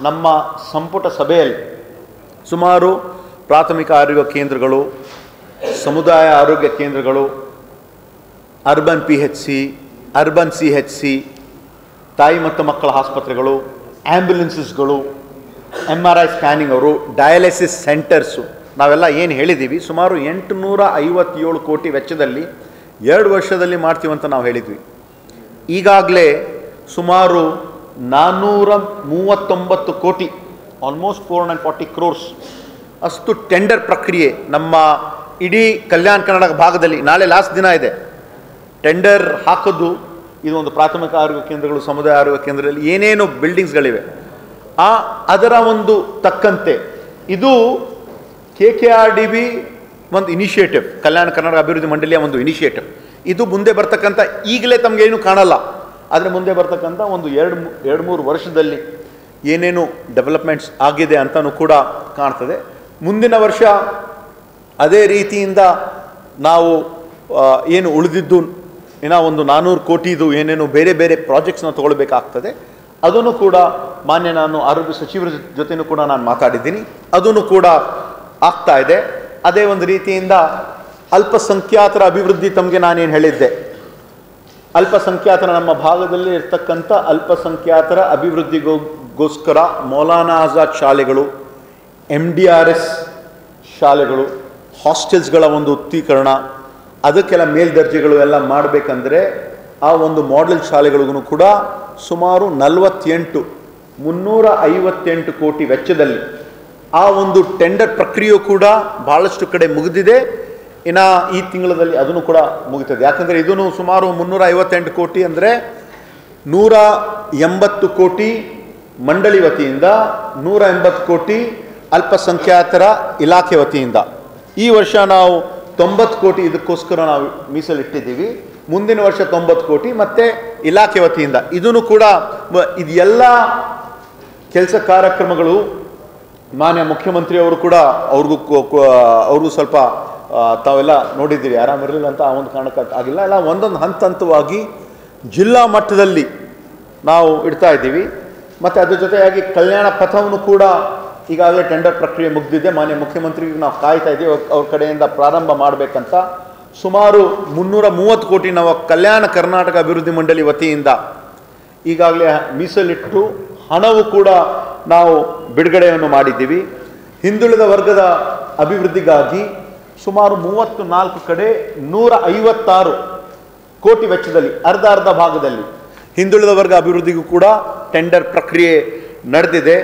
ನಮ್ಮ ಸಂಪುಟ ಸಭೆಯಲ್ಲಿ ಸುಮಾರು ಪ್ರಾಥಮಿಕ ಆರೋಗ್ಯ ಕೇಂದ್ರಗಳು, ಸಮುದಾಯ ಆರೋಗ್ಯ ಕೇಂದ್ರಗಳು, ಅರ್ಬನ್ PHC, ಅರ್ಬನ್ CHC, ತಾಯಿ ಮತ್ತು ಮಕ್ಕಳ ಆಸ್ಪತ್ರೆಗಳು, ಆ್ಯಂಬುಲೆನ್ಸಸ್ಗಳು, MRI ಸ್ಕ್ಯಾನಿಂಗ್ ಅವರು, ಡಯಾಲಿಸಿಸ್ ಸೆಂಟರ್ಸು ನಾವೆಲ್ಲ ಏನು ಹೇಳಿದ್ದೀವಿ ಸುಮಾರು 857 ಕೋಟಿ ವೆಚ್ಚದಲ್ಲಿ 2 ವರ್ಷದಲ್ಲಿ ಮಾಡ್ತೀವಂತ ನಾವು ಹೇಳಿದ್ವಿ. ಈಗಾಗಲೇ ಸುಮಾರು 439 ಕೋಟಿ, ಆಲ್ಮೋಸ್ಟ್ 440 crores ಅಷ್ಟು ಟೆಂಡರ್ ಪ್ರಕ್ರಿಯೆ ನಮ್ಮ ಇಡೀ ಕಲ್ಯಾಣ ಕರ್ನಾಟಕ ಭಾಗದಲ್ಲಿ ನಾಳೆ ಲಾಸ್ಟ್ ದಿನ ಇದೆ. ಟೆಂಡರ್ ಹಾಕೋದು ಇದು ಒಂದು ಪ್ರಾಥಮಿಕ ಆರೋಗ್ಯ ಕೇಂದ್ರಗಳು, ಸಮುದಾಯ ಆರೋಗ್ಯ ಕೇಂದ್ರದಲ್ಲಿ ಏನೇನು ಬಿಲ್ಡಿಂಗ್ಸ್ಗಳಿವೆ ಅದರ ಒಂದು ತಕ್ಕಂತೆ ಇದು KKRDB ಒಂದು ಇನಿಷಿಯೇಟಿವ್, ಕಲ್ಯಾಣ ಕರ್ನಾಟಕ ಅಭಿವೃದ್ಧಿ ಮಂಡಳಿಯ ಒಂದು ಇನಿಷಿಯೇಟಿವ್. ಇದು ಮುಂದೆ ಬರ್ತಕ್ಕಂಥ ಈಗಲೇ ತಮಗೇನು ಕಾಣಲ್ಲ, ಆದರೆ ಮುಂದೆ ಬರ್ತಕ್ಕಂಥ ಒಂದು 2-3 ವರ್ಷದಲ್ಲಿ ಏನೇನು ಡೆವಲಪ್ಮೆಂಟ್ಸ್ ಆಗಿದೆ ಅಂತಲೂ ಕೂಡ ಕಾಣ್ತದೆ. ಮುಂದಿನ ವರ್ಷ ಅದೇ ರೀತಿಯಿಂದ ನಾವು ಏನು ಉಳಿದಿದ್ದು ಏನೋ ಒಂದು 400 ಕೋಟಿದು ಏನೇನು ಬೇರೆ ಬೇರೆ ಪ್ರಾಜೆಕ್ಟ್ಸ್ನ ತೊಗೊಳ್ಬೇಕಾಗ್ತದೆ. ಅದನ್ನು ಕೂಡ ನಾನು ಆರೋಗ್ಯ ಸಚಿವರ ಜೊತೆನೂ ಕೂಡ ನಾನು ಮಾತಾಡಿದ್ದೀನಿ, ಅದನ್ನು ಕೂಡ ಆಗ್ತಾ ಇದೆ. ಅದೇ ಒಂದು ರೀತಿಯಿಂದ ಅಲ್ಪಸಂಖ್ಯಾತರ ಅಭಿವೃದ್ಧಿ ತಮಗೆ ನಾನೇನು ಹೇಳಿದ್ದೆ, ಅಲ್ಪಸಂಖ್ಯಾತರ ನಮ್ಮ ಭಾಗದಲ್ಲಿ ಇರ್ತಕ್ಕಂಥ ಅಲ್ಪಸಂಖ್ಯಾತರ ಅಭಿವೃದ್ಧಿಗೋಸ್ಕರ ಮೌಲಾನಾ ಆಜಾದ್ ಶಾಲೆಗಳು, MDRS ಶಾಲೆಗಳು, ಹಾಸ್ಟೆಲ್ಸ್ಗಳ ಒಂದು ಉತ್ತೀಕರಣ, ಅದಕ್ಕೆಲ್ಲ ಮೇಲ್ದರ್ಜೆಗಳು ಎಲ್ಲ ಮಾಡಬೇಕಂದ್ರೆ ಆ ಒಂದು ಮಾಡೆಲ್ ಶಾಲೆಗಳಿಗೂ ಕೂಡ ಸುಮಾರು 358 ಕೋಟಿ ವೆಚ್ಚದಲ್ಲಿ ಆ ಒಂದು ಟೆಂಡರ್ ಪ್ರಕ್ರಿಯೆಯು ಕೂಡ ಭಾಳಷ್ಟು ಕಡೆ ಮುಗಿದಿದೆ. ಇನ್ನು ಈ ತಿಂಗಳಲ್ಲಿ ಅದನ್ನು ಕೂಡ ಮುಗಿತದೆ. ಯಾಕಂದರೆ ಇದನ್ನು ಸುಮಾರು 358 ಕೋಟಿ ಅಂದರೆ 180 ಕೋಟಿ ಮಂಡಳಿ ವತಿಯಿಂದ, 180 ಕೋಟಿ ಅಲ್ಪಸಂಖ್ಯಾತರ ಇಲಾಖೆ ವತಿಯಿಂದ. ಈ ವರ್ಷ ನಾವು 90 ಕೋಟಿ ಇದಕ್ಕೋಸ್ಕರ ನಾವು ಮೀಸಲಿಟ್ಟಿದ್ದೀವಿ. ಮುಂದಿನ ವರ್ಷ 90 ಕೋಟಿ ಮತ್ತು ಇಲಾಖೆ ವತಿಯಿಂದ ಇದನ್ನು ಕೂಡ ಇದೆಲ್ಲ ಕೆಲಸ ಕಾರ್ಯಕ್ರಮಗಳು ಮಾನ್ಯ ಮುಖ್ಯಮಂತ್ರಿಯವರು ಕೂಡ ಅವ್ರಿಗೂ ಸ್ವಲ್ಪ ತಾವೆಲ್ಲ ನೋಡಿದ್ದೀರಿ, ಆರಾಮಿರಲಿಲ್ಲ ಅಂತ ಆ ಒಂದು ಕಾರಣಕ್ಕೆ ಆಗಿಲ್ಲ. ಎಲ್ಲ ಒಂದೊಂದು ಹಂತವಾಗಿ ಜಿಲ್ಲಾ ಮಟ್ಟದಲ್ಲಿ ನಾವು ಇಡ್ತಾ ಇದ್ದೀವಿ. ಮತ್ತು ಅದ್ರ ಜೊತೆಯಾಗಿ ಕಲ್ಯಾಣ ಪಥವನ್ನು ಕೂಡ ಈಗಾಗಲೇ ಟೆಂಡರ್ ಪ್ರಕ್ರಿಯೆ ಮುಗಿದಿದೆ. ಮಾನ್ಯ ಮುಖ್ಯಮಂತ್ರಿಗೆ ನಾವು ಕಾಯ್ತಾ ಇದ್ದೀವಿ, ಅವ್ರ ಕಡೆಯಿಂದ ಪ್ರಾರಂಭ ಮಾಡಬೇಕಂತ. ಸುಮಾರು 330 ಕೋಟಿ ನಾವು ಕಲ್ಯಾಣ ಕರ್ನಾಟಕ ಅಭಿವೃದ್ಧಿ ಮಂಡಳಿ ವತಿಯಿಂದ ಈಗಾಗಲೇ ಮೀಸಲಿಟ್ಟು ಹಣವು ಕೂಡ ನಾವು ಬಿಡುಗಡೆಯನ್ನು ಮಾಡಿದ್ದೀವಿ. ಹಿಂದುಳಿದ ವರ್ಗದ ಅಭಿವೃದ್ಧಿಗಾಗಿ ಸುಮಾರು 34 ಕಡೆ 156 ಕೋಟಿ ವೆಚ್ಚದಲ್ಲಿ ಅರ್ಧ ಭಾಗದಲ್ಲಿ ಹಿಂದುಳಿದ ವರ್ಗ ಅಭಿವೃದ್ಧಿಗೂ ಕೂಡ ಟೆಂಡರ್ ಪ್ರಕ್ರಿಯೆ ನಡೆದಿದೆ.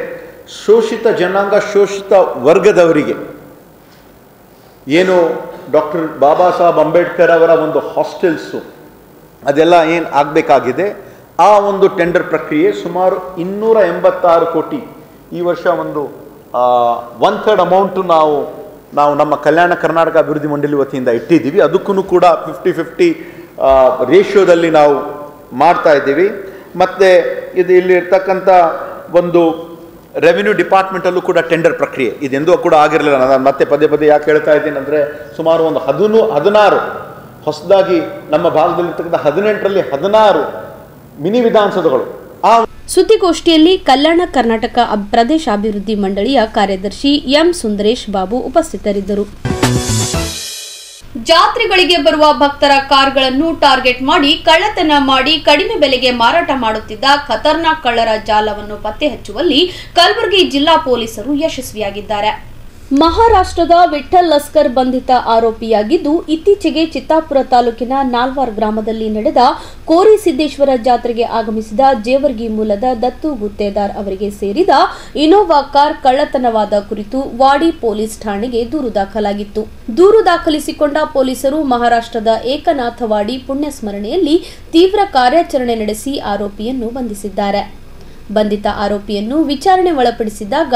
ಶೋಷಿತ ಜನಾಂಗ, ಶೋಷಿತ ವರ್ಗದವರಿಗೆ ಏನು ಡಾಕ್ಟರ್ ಬಾಬಾ ಸಾಹೇಬ್ ಅಂಬೇಡ್ಕರ್ ಅವರ ಒಂದು ಹಾಸ್ಟೆಲ್ಸು ಅದೆಲ್ಲ ಏನು ಆಗಬೇಕಾಗಿದೆ, ಆ ಒಂದು ಟೆಂಡರ್ ಪ್ರಕ್ರಿಯೆ ಸುಮಾರು 286 ಕೋಟಿ ಈ ವರ್ಷ ಒಂದು 1/3 ಅಮೌಂಟು ನಾವು ನಮ್ಮ ಕಲ್ಯಾಣ ಕರ್ನಾಟಕ ಅಭಿವೃದ್ಧಿ ಮಂಡಳಿ ವತಿಯಿಂದ ಇಟ್ಟಿದ್ದೀವಿ. ಅದಕ್ಕೂ ಕೂಡ 50-50 ರೇಷಿಯೋದಲ್ಲಿ ನಾವು ಮಾಡ್ತಾ ಇದ್ದೀವಿ. ಮತ್ತು ಇದು ಇಲ್ಲಿ ಇರ್ತಕ್ಕಂಥ ಒಂದು ರೆವಿನ್ಯೂ ಡಿಪಾರ್ಟ್ಮೆಂಟಲ್ಲೂ ಕೂಡ ಟೆಂಡರ್ ಪ್ರಕ್ರಿಯೆ ಇದೆಂದೂ ಕೂಡ ಆಗಿರಲಿಲ್ಲ. ನಾನು ಮತ್ತೆ ಪದೇ ಯಾಕೆ ಹೇಳ್ತಾ ಇದ್ದೀನಿ ಅಂದರೆ ಸುಮಾರು ಒಂದು 16 ಹೊಸದಾಗಿ ನಮ್ಮ ಭಾಗದಲ್ಲಿರ್ತಕ್ಕಂಥ 18ರಲ್ಲಿ 16 ಮಿನಿ ವಿಧಾನಸಭೆಗಳು. ಸುದ್ದಿಗೋಷ್ಠಿಯಲ್ಲಿ ಕಲ್ಯಾಣ ಕರ್ನಾಟಕ ಪ್ರದೇಶ ಅಭಿವೃದ್ಧಿ ಮಂಡಳಿಯ ಕಾರ್ಯದರ್ಶಿ ಎಂ ಸುಂದರೇಶ್ ಬಾಬು ಉಪಸ್ಥಿತರಿದ್ದರು. ಜಾತ್ರೆಗಳಿಗೆ ಬರುವ ಭಕ್ತರ ಕಾರ್ಗಳನ್ನು ಟಾರ್ಗೆಟ್ ಮಾಡಿ ಕಳ್ಳತನ ಮಾಡಿ ಕಡಿಮೆ ಬೆಲೆಗೆ ಮಾರಾಟ ಮಾಡುತ್ತಿದ್ದ ಖತರ್ನಾಕ್ ಕಳ್ಳರ ಜಾಲವನ್ನು ಪತ್ತೆ ಹಚ್ಚುವಲ್ಲಿ ಕಲಬುರಗಿ ಜಿಲ್ಲಾ ಪೊಲೀಸರು ಯಶಸ್ವಿಯಾಗಿದ್ದಾರೆ. ಮಹಾರಾಷ್ಟ್ರದ ವಿಠಲ್ ಲಸ್ಕರ್ ಬಂಧಿತ ಆರೋಪಿಯಾಗಿದ್ದು, ಇತ್ತೀಚೆಗೆ ಚಿತ್ತಾಪುರ ತಾಲೂಕಿನ ನಾಲ್ವಾರ್ ಗ್ರಾಮದಲ್ಲಿ ನಡೆದ ಕೋರಿ ಸಿದ್ದೇಶ್ವರ ಜಾತ್ರೆಗೆ ಆಗಮಿಸಿದ ಜೇವರ್ಗಿ ಮೂಲದ ದತ್ತು ಗುತ್ತೇದಾರ್ ಅವರಿಗೆ ಸೇರಿದ ಇನೋವಾ ಕಾರ್ ಕಳ್ಳತನವಾದ ಕುರಿತು ವಾಡಿ ಪೊಲೀಸ್ ಠಾಣೆಗೆ ದೂರು ದಾಖಲಾಗಿತ್ತು. ದೂರು ದಾಖಲಿಸಿಕೊಂಡ ಪೊಲೀಸರು ಮಹಾರಾಷ್ಟ್ರದ ಏಕನಾಥವಾಡಿ ಪುಣ್ಯಸ್ಮರಣೆಯಲ್ಲಿ ತೀವ್ರ ಕಾರ್ಯಾಚರಣೆ ನಡೆಸಿ ಆರೋಪಿಯನ್ನು ಬಂಧಿಸಿದ್ದಾರೆ. ಬಂಧಿತ ಆರೋಪಿಯನ್ನು ವಿಚಾರಣೆ ಒಳಪಡಿಸಿದಾಗ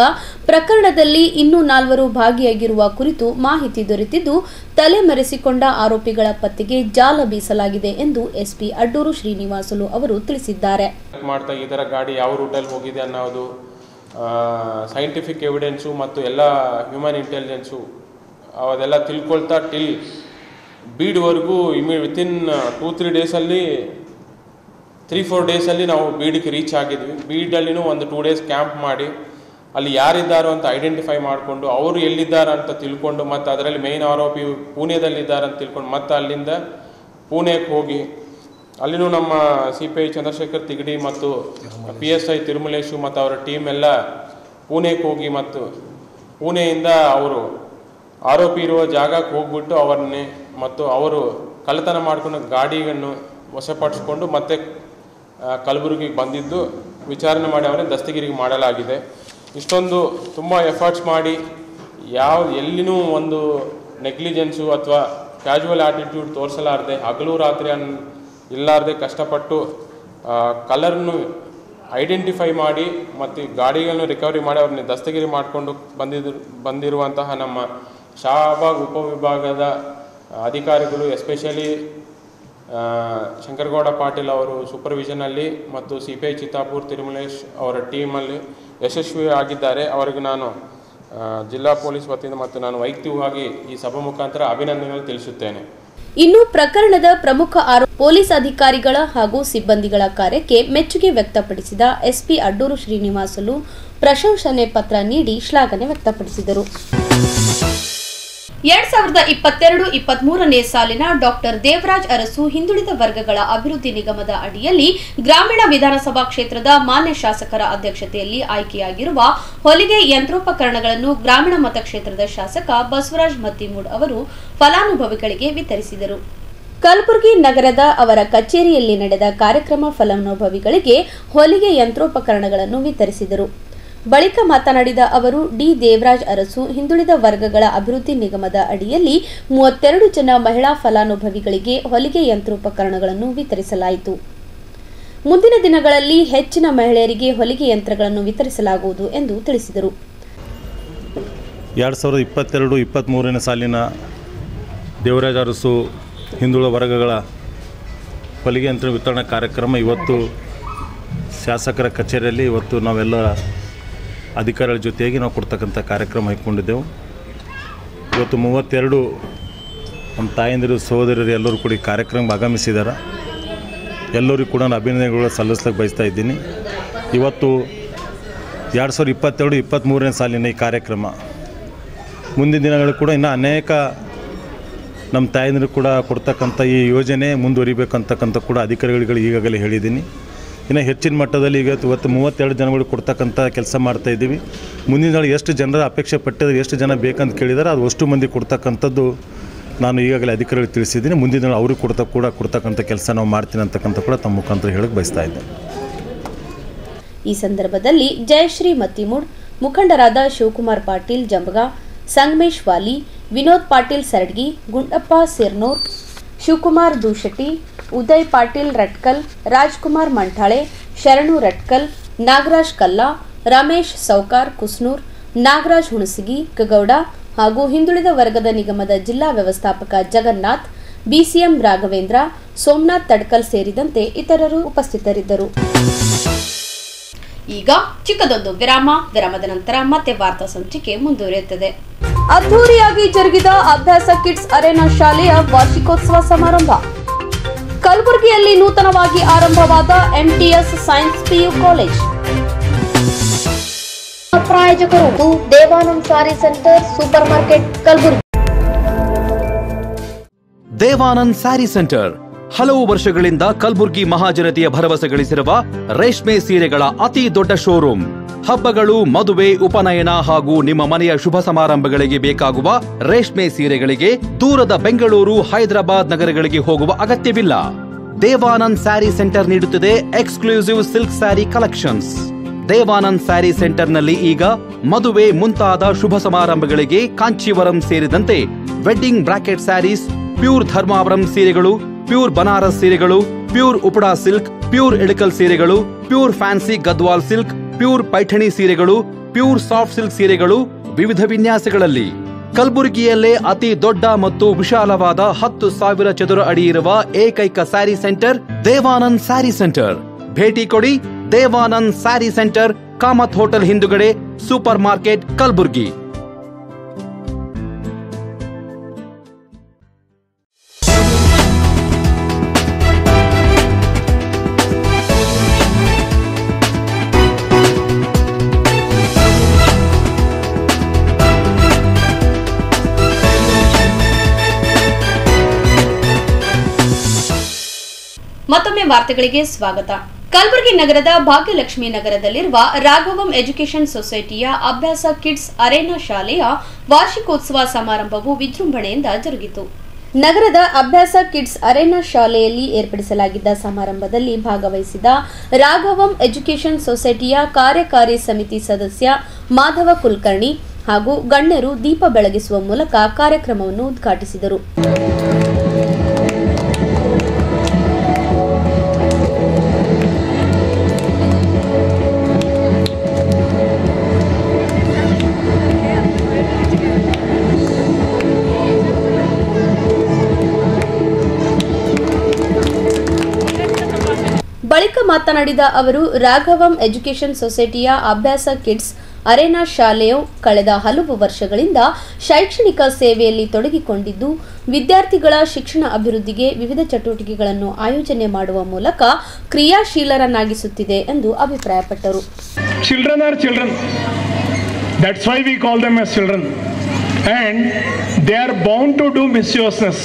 ಪ್ರಕರಣದಲ್ಲಿ ಇನ್ನೂ 4 ಭಾಗಿಯಾಗಿರುವ ಕುರಿತು ಮಾಹಿತಿ ದೊರೆತಿದ್ದು, ತಲೆಮರೆಸಿಕೊಂಡ ಆರೋಪಿಗಳ ಪತ್ತೆಗೆ ಜಾಲ ಬೀಸಲಾಗಿದೆ ಎಂದು ಎಸ್ಪಿ ಅಡ್ಡೂರು ಶ್ರೀನಿವಾಸುಲು ಅವರು ತಿಳಿಸಿದ್ದಾರೆ. ಇದರ ಗಾಡಿ ಯಾವ ರೂಟಲ್ಲಿ ಹೋಗಿದೆ ಅನ್ನೋದು ಸೈಂಟಿಫಿಕ್ ಎವಿಡೆನ್ಸು ಮತ್ತು ಎಲ್ಲ ಹ್ಯೂಮನ್ ಇಂಟೆಲಿಜೆನ್ಸು ಅದೆಲ್ಲ ತಿಳ್ಕೊಳ್ತಾ ಟಿಲ್ ಬೀಡ್ವರೆಗೂ ವಿತಿನ್ 2-3 ಡೇಸಲ್ಲಿ 3-4 ಡೇಸಲ್ಲಿ ನಾವು ಬೀಡಿಗೆ ರೀಚ್ ಆಗಿದ್ವಿ. ಬೀಡಲ್ಲಿನೂ ಒಂದು 2 ಡೇಸ್ ಕ್ಯಾಂಪ್ ಮಾಡಿ ಅಲ್ಲಿ ಯಾರಿದ್ದಾರೋ ಅಂತ ಐಡೆಂಟಿಫೈ ಮಾಡಿಕೊಂಡು ಅವರು ಎಲ್ಲಿದ್ದಾರೆ ಅಂತ ತಿಳ್ಕೊಂಡು, ಮತ್ತು ಅದರಲ್ಲಿ ಮೇನ್ ಆರೋಪಿ ಪುಣೆದಲ್ಲಿದ್ದಾರೆ ಅಂತ ತಿಳ್ಕೊಂಡು ಮತ್ತೆ ಅಲ್ಲಿಂದ ಪುಣೆಗೆ ಹೋಗಿ ಅಲ್ಲಿನೂ ನಮ್ಮ CPI ಚಂದ್ರಶೇಖರ್ ತಿಗಡಿ ಮತ್ತು PSI ತಿರುಮಲೇಶು ಮತ್ತು ಅವರ ಟೀಮ್ ಎಲ್ಲ ಪುಣೆಗೆ ಹೋಗಿ ಮತ್ತು ಪುಣೆಯಿಂದ ಅವರು ಆರೋಪಿ ಇರುವ ಜಾಗಕ್ಕೆ ಹೋಗ್ಬಿಟ್ಟು ಅವರನ್ನೇ ಮತ್ತು ಅವರು ಕಳ್ಳತನ ಮಾಡಿಕೊಂಡು ಗಾಡಿಯನ್ನು ವಶಪಡಿಸಿಕೊಂಡು ಮತ್ತೆ ಕಲಬುರಗಿಗೆ ಬಂದಿದ್ದು ವಿಚಾರಣೆ ಮಾಡಿ ಅವರನ್ನು ದಸ್ತಗಿರಿಗೆ ಮಾಡಲಾಗಿದೆ. ಇಷ್ಟೊಂದು ತುಂಬ ಎಫರ್ಟ್ಸ್ ಮಾಡಿ ಎಲ್ಲಿನೂ ಒಂದು ನೆಗ್ಲಿಜೆನ್ಸು ಅಥವಾ ಕ್ಯಾಶುವಲ್ ಆಟಿಟ್ಯೂಡ್ ತೋರಿಸಲಾರದೆ ಹಗಲು ರಾತ್ರಿ ಇಲ್ಲಾರದೆ ಕಷ್ಟಪಟ್ಟು ಕಲರ್ನು ಐಡೆಂಟಿಫೈ ಮಾಡಿ ಮತ್ತು ಗಾಡಿಗಳನ್ನು ರಿಕವರಿ ಮಾಡಿ ಅವ್ರನ್ನ ದಸ್ತಗಿರಿ ಮಾಡಿಕೊಂಡು ಬಂದಿರುವಂತಹ ನಮ್ಮ ಶಾಹಬಾಗ್ ಉಪವಿಭಾಗದ ಅಧಿಕಾರಿಗಳು, ಎಸ್ಪೆಷಲಿ ಶಂಕರಗೌಡ ಪಾಟೀಲ್ ಅವರು ಸೂಪರ್ವಿಷನಲ್ಲಿ ಮತ್ತು CPI ಚಿತ್ತಾಪುರ್ ತಿರುಮಲೇಶ್ ಅವರ ಟೀಮಲ್ಲಿ ಯಶಸ್ವಿ ಆಗಿದ್ದಾರೆ. ಅವರಿಗೆ ನಾನು ಜಿಲ್ಲಾ ಪೊಲೀಸ್ ವತಿಯಿಂದ ಮತ್ತು ನಾನು ವೈಯಕ್ತಿಕವಾಗಿ ಈ ಸಭಾ ಮುಖಾಂತರ ಅಭಿನಂದನೆಗಳು ತಿಳಿಸುತ್ತೇನೆ. ಇನ್ನು ಪ್ರಕರಣದ ಪ್ರಮುಖ ಪೊಲೀಸ್ ಅಧಿಕಾರಿಗಳ ಹಾಗೂ ಸಿಬ್ಬಂದಿಗಳ ಕಾರ್ಯಕ್ಕೆ ಮೆಚ್ಚುಗೆ ವ್ಯಕ್ತಪಡಿಸಿದ ಎಸ್ಪಿ ಅಡ್ಡೂರು ಶ್ರೀನಿವಾಸುಲು ಪ್ರಶಂಸನೆ ಪತ್ರ ನೀಡಿ ಶ್ಲಾಘನೆ ವ್ಯಕ್ತಪಡಿಸಿದರು. 2022-23ನೇ ಸಾಲಿನ ಡಾಕ್ಟರ್ ದೇವರಾಜ್ ಅರಸು ಹಿಂದುಳಿದ ವರ್ಗಗಳ ಅಭಿವೃದ್ಧಿ ನಿಗಮದ ಅಡಿಯಲ್ಲಿ ಗ್ರಾಮೀಣ ವಿಧಾನಸಭಾ ಕ್ಷೇತ್ರದ ಮಾನ್ಯ ಶಾಸಕರ ಅಧ್ಯಕ್ಷತೆಯಲ್ಲಿ ಆಯ್ಕೆಯಾಗಿರುವ ಹೊಲಿಗೆ ಯಂತ್ರೋಪಕರಣಗಳನ್ನು ಗ್ರಾಮೀಣ ಮತಕ್ಷೇತ್ರದ ಶಾಸಕ ಬಸವರಾಜ್ ಮತ್ತಿಮೂಡ್ ಅವರು ಫಲಾನುಭವಿಗಳಿಗೆ ವಿತರಿಸಿದರು. ಕಲಬುರಗಿ ನಗರದ ಅವರ ಕಚೇರಿಯಲ್ಲಿ ನಡೆದ ಕಾರ್ಯಕ್ರಮ ಫಲಾನುಭವಿಗಳಿಗೆ ಹೊಲಿಗೆ ಯಂತ್ರೋಪಕರಣಗಳನ್ನು ವಿತರಿಸಿದರು. ಬಳಿಕ ಮಾತನಾಡಿದ ಅವರು, ಡಿ ದೇವರಾಜ್ ಅರಸು ಹಿಂದುಳಿದ ವರ್ಗಗಳ ಅಭಿವೃದ್ಧಿ ನಿಗಮದ ಅಡಿಯಲ್ಲಿ 32 ಜನ ಮಹಿಳಾ ಫಲಾನುಭವಿಗಳಿಗೆ ಹೊಲಿಗೆ ಯಂತ್ರೋಪಕರಣಗಳನ್ನು ವಿತರಿಸಲಾಯಿತು. ಮುಂದಿನ ದಿನಗಳಲ್ಲಿ ಹೆಚ್ಚಿನ ಮಹಿಳೆಯರಿಗೆ ಹೊಲಿಗೆ ಯಂತ್ರಗಳನ್ನು ವಿತರಿಸಲಾಗುವುದು ಎಂದು ತಿಳಿಸಿದರು. 2022-23ನೇ ಸಾಲಿನ ದೇವರಾಜ್ ಅರಸು ಹಿಂದುಳಿದ ವರ್ಗಗಳ ಹೊಲಿಗೆ ಯಂತ್ರ ವಿತರಣಾ ಕಾರ್ಯಕ್ರಮ ಇವತ್ತು ಶಾಸಕರ ಕಚೇರಿಯಲ್ಲಿ ನಾವೆಲ್ಲ ಅಧಿಕಾರಿಗಳ ಜೊತೆಯಾಗಿ ನಾವು ಕೊಡ್ತಕ್ಕಂಥ ಕಾರ್ಯಕ್ರಮ ಹಮ್ಮಿಕೊಂಡಿದ್ದೆವು. ಇವತ್ತು 32 ನಮ್ಮ ತಾಯಂದಿರು ಸಹೋದರರು ಎಲ್ಲರೂ ಕೂಡ ಈ ಕಾರ್ಯಕ್ರಮಕ್ಕೆ ಆಗಮಿಸಿದ್ದಾರೆ. ಎಲ್ಲರಿಗೂ ಕೂಡ ನಾನು ಅಭಿನಂದನೆಗಳು ಸಲ್ಲಿಸಲಿಕ್ಕೆ ಬಯಸ್ತಾ ಇದ್ದೀನಿ. ಇವತ್ತು 2022-23ನೇ ಸಾಲಿನ ಈ ಕಾರ್ಯಕ್ರಮ ಮುಂದಿನ ದಿನಗಳು ಕೂಡ ಇನ್ನೂ ಅನೇಕ ನಮ್ಮ ತಾಯಂದಿರು ಕೂಡ ಕೊಡ್ತಕ್ಕಂಥ ಈ ಯೋಜನೆ ಮುಂದುವರಿಬೇಕಂತಕ್ಕಂಥ ಕೂಡ ಅಧಿಕಾರಿಗಳಿಗೆ ಈಗಾಗಲೇ ಹೇಳಿದ್ದೀನಿ. ಇನ್ನು ಹೆಚ್ಚಿನ ಮಟ್ಟದಲ್ಲಿ ಇವತ್ತು 32 ಜನಗಳು ಕೊಡ್ತಕ್ಕಂಥ ಕೆಲಸ ಮಾಡ್ತಾಯಿದ್ದೀವಿ. ಮುಂದಿನ ದಿನ ಎಷ್ಟು ಜನರ ಅಪೇಕ್ಷೆ ಪಟ್ಟಿದ್ರೆ ಎಷ್ಟು ಜನ ಬೇಕಂತ ಕೇಳಿದರೆ ಅದು ಅಷ್ಟು ಮಂದಿ ಕೊಡ್ತಕ್ಕಂಥದ್ದು ನಾನು ಈಗಾಗಲೇ ಅಧಿಕಾರಿಗಳಿಗೆ ತಿಳಿಸಿದ್ದೀನಿ. ಮುಂದಿನ ದಿನ ಅವ್ರಿಗೆ ಕೊಡ್ತಕ್ಕಂಥ ಕೆಲಸ ನಾವು ಮಾಡ್ತೀನಿ ಅಂತಕ್ಕಂಥ ಕೂಡ ತಮ್ಮ ಮುಖಾಂತರ ಹೇಳಕ್ಕೆ ಬಯಸ್ತಾ ಇದ್ದೆ. ಈ ಸಂದರ್ಭದಲ್ಲಿ ಜಯಶ್ರೀ ಮತ್ತಿಮೂಡ್, ಮುಖಂಡರಾದ ಶಿವಕುಮಾರ್ ಪಾಟೀಲ್ ಜಂಬಗ, ಸಂಗಮೇಶ್ ವಾಲಿ, ವಿನೋದ್ ಪಾಟೀಲ್ ಸರಡ್ಗಿ, ಗುಂಡಪ್ಪ ಸಿರ್ನೂರ್, ಶಿವಕುಮಾರ್ ದೂಶೆಟ್ಟಿ, ಉದಯ್ ಪಾಟೀಲ್ ರಟ್ಕಲ್, ರಾಜ್ಕುಮಾರ್ ಮಂಠಾಳೆ, ಶರಣು ರಟ್ಕಲ್, ನಾಗರಾಜ್ ಕಲ್ಲಾ, ರಮೇಶ್ ಸೌಕಾರ್ ಕುಸ್ನೂರ್, ನಾಗರಾಜ್ ಹುಣಸಗಿ ಗಗೌಡ ಹಾಗೂ ಹಿಂದುಳಿದ ವರ್ಗದ ನಿಗಮದ ಜಿಲ್ಲಾ ವ್ಯವಸ್ಥಾಪಕ ಜಗನ್ನಾಥ್, ಬಿಸಿಎಂ ರಾಘವೇಂದ್ರ, ಸೋಮನಾಥ್ ತಡ್ಕಲ್ ಸೇರಿದಂತೆ ಇತರರು ಉಪಸ್ಥಿತರಿದ್ದರು. ಈಗ ಚಿಕ್ಕದೊಂದು ವಿರಾಮದ ನಂತರ ಮತ್ತೆ ವಾರ್ತಾ ಸಂಚಿಕೆ ಮುಂದುವರಿಯುತ್ತದೆ. ಅದ್ದೂರಿಯಾಗಿ ಜರುಗಿದ ಅಭ್ಯಾಸ ಕಿಡ್ಸ್ ಅರೇನಾ ಶಾಲೆಯ ವಾರ್ಷಿಕೋತ್ಸವ ಸಮಾರಂಭ. ಕಲಬುರಗಿಯಲ್ಲಿ ನೂತನವಾಗಿ ಆರಂಭವಾದ ಎಂಟಿಎಸ್ ಸೈನ್ಸ್ ಪಿಯು ಕಾಲೇಜ್. ಪ್ರಾಯೋಜಕರು Devanand sari centre, super market, Kalaburagi. Devanand sari centre ಹಲವು ವರ್ಷಗಳಿಂದ ಕಲಬುರ್ಗಿ ಮಹಾಜನತೆಯ ಭರವಸೆ ಗಳಿಸಿರುವ ರೇಷ್ಮೆ ಸೀರೆಗಳ ಅತಿ ದೊಡ್ಡ ಶೋರೂಮ್. ಹಬ್ಬಗಳು, ಮದುವೆ, ಉಪನಯನ ಹಾಗೂ ನಿಮ್ಮ ಮನೆಯ ಶುಭ ಸಮಾರಂಭಗಳಿಗೆ ಬೇಕಾಗುವ ರೇಷ್ಮೆ ಸೀರೆಗಳಿಗೆ ದೂರದ ಬೆಂಗಳೂರು, ಹೈದರಾಬಾದ್ ನಗರಗಳಿಗೆ ಹೋಗುವ ಅಗತ್ಯವಿಲ್ಲ. ದೇವಾನಂದ್ ಸ್ಯಾರಿ ಸೆಂಟರ್ ನೀಡುತ್ತಿದೆ exclusive silk sari collections. Devanand sari ಸೆಂಟರ್ನಲ್ಲಿ ಈಗ ಮದುವೆ ಮುಂತಾದ ಶುಭ ಸಮಾರಂಭಗಳಿಗೆ ಕಾಂಚೀವರಂ ಸೇರಿದಂತೆ wedding bracket saris, pure Dharmavaram ಸೀರೆಗಳು, ಪ್ಯೂರ್ ಬನಾರಸ್ ಸೀರೆಗಳು, pure Uppada silk, pure Ilkal ಸೀರೆಗಳು, pure fancy Gadwal silk, pure Paithani ಸೀರೆಗಳು, ಪ್ಯೂರ್ ಸಾಫ್ಟ್ ಸಿಲ್ಕ್ ಸೀರೆಗಳು ವಿವಿಧ ವಿನ್ಯಾಸಗಳಲ್ಲಿ. ಕಲಬುರಗಿಯಲ್ಲೇ ಅತಿ ದೊಡ್ಡ ಮತ್ತು ವಿಶಾಲವಾದ 10,000 ಚದುರ ಅಡಿ ಇರುವ ಏಕೈಕ ಸ್ಯಾರಿ ಸೆಂಟರ್ ದೇವಾನಂದ್ ಸ್ಯಾರಿ ಸೆಂಟರ್. ಭೇಟಿ ಕೊಡಿ. ದೇವಾನಂದ್ ಸ್ಯಾರಿ ಸೆಂಟರ್, ಕಾಮತ್ ಹೋಟೆಲ್ ಹಿಂದುಗಡೆ, ಸೂಪರ್ ಮಾರ್ಕೆಟ್, ಕಲಬುರ್ಗಿ. ಮತ್ತೊಮ್ಮೆ ವಾರ್ತೆಗಳಿಗೆ ಸ್ವಾಗತ. ಕಲಬುರಗಿ ನಗರದ ಭಾಗ್ಯಲಕ್ಷ್ಮಿ ನಗರದಲ್ಲಿರುವ ರಾಘವಂ ಎಜುಕೇಷನ್ ಸೊಸೈಟಿಯ ಅಭ್ಯಾಸ ಕಿಡ್ಸ್ ಅರೇನಾ ಶಾಲೆಯ ವಾರ್ಷಿಕೋತ್ಸವ ಸಮಾರಂಭವು ವಿಜೃಂಭಣೆಯಿಂದ ಜರುಗಿತು. ನಗರದ ಅಭ್ಯಾಸ ಕಿಡ್ಸ್ ಅರೇನಾ ಶಾಲೆಯಲ್ಲಿ ಏರ್ಪಡಿಸಲಾಗಿದ್ದ ಸಮಾರಂಭದಲ್ಲಿ ಭಾಗವಹಿಸಿದ ರಾಘವಂ ಎಜುಕೇಷನ್ ಸೊಸೈಟಿಯ ಕಾರ್ಯಕಾರಿ ಸಮಿತಿ ಸದಸ್ಯ ಮಾಧವ ಕುಲಕರ್ಣಿ ಹಾಗೂ ಗಣ್ಯರು ದೀಪ ಬೆಳಗಿಸುವ ಮೂಲಕ ಕಾರ್ಯಕ್ರಮವನ್ನು ಉದ್ಘಾಟಿಸಿದರು. ಬಳಿಕ ಮಾತನಾಡಿದ ಅವರು, ರಾಘವಂ ಎಜುಕೇಷನ್ ಸೊಸೈಟಿಯ ಅಭ್ಯಾಸ ಕಿಡ್ಸ್ ಅರೇನಾ ಶಾಲೆಯು ಕಳೆದ ಹಲವು ವರ್ಷಗಳಿಂದ ಶೈಕ್ಷಣಿಕ ಸೇವೆಯಲ್ಲಿ ತೊಡಗಿಕೊಂಡಿದ್ದು, ವಿದ್ಯಾರ್ಥಿಗಳ ಶಿಕ್ಷಣ ಅಭಿವೃದ್ಧಿಗೆ ವಿವಿಧ ಚಟುವಟಿಕೆಗಳನ್ನು ಆಯೋಜನೆ ಮಾಡುವ ಮೂಲಕ ಕ್ರಿಯಾಶೀಲರನ್ನಾಗಿಸುತ್ತಿದೆ ಎಂದು ಅಭಿಪ್ರಾಯಪಟ್ಟರು. Children are children. That's why we call them as children. And they are bound to do mischievousness.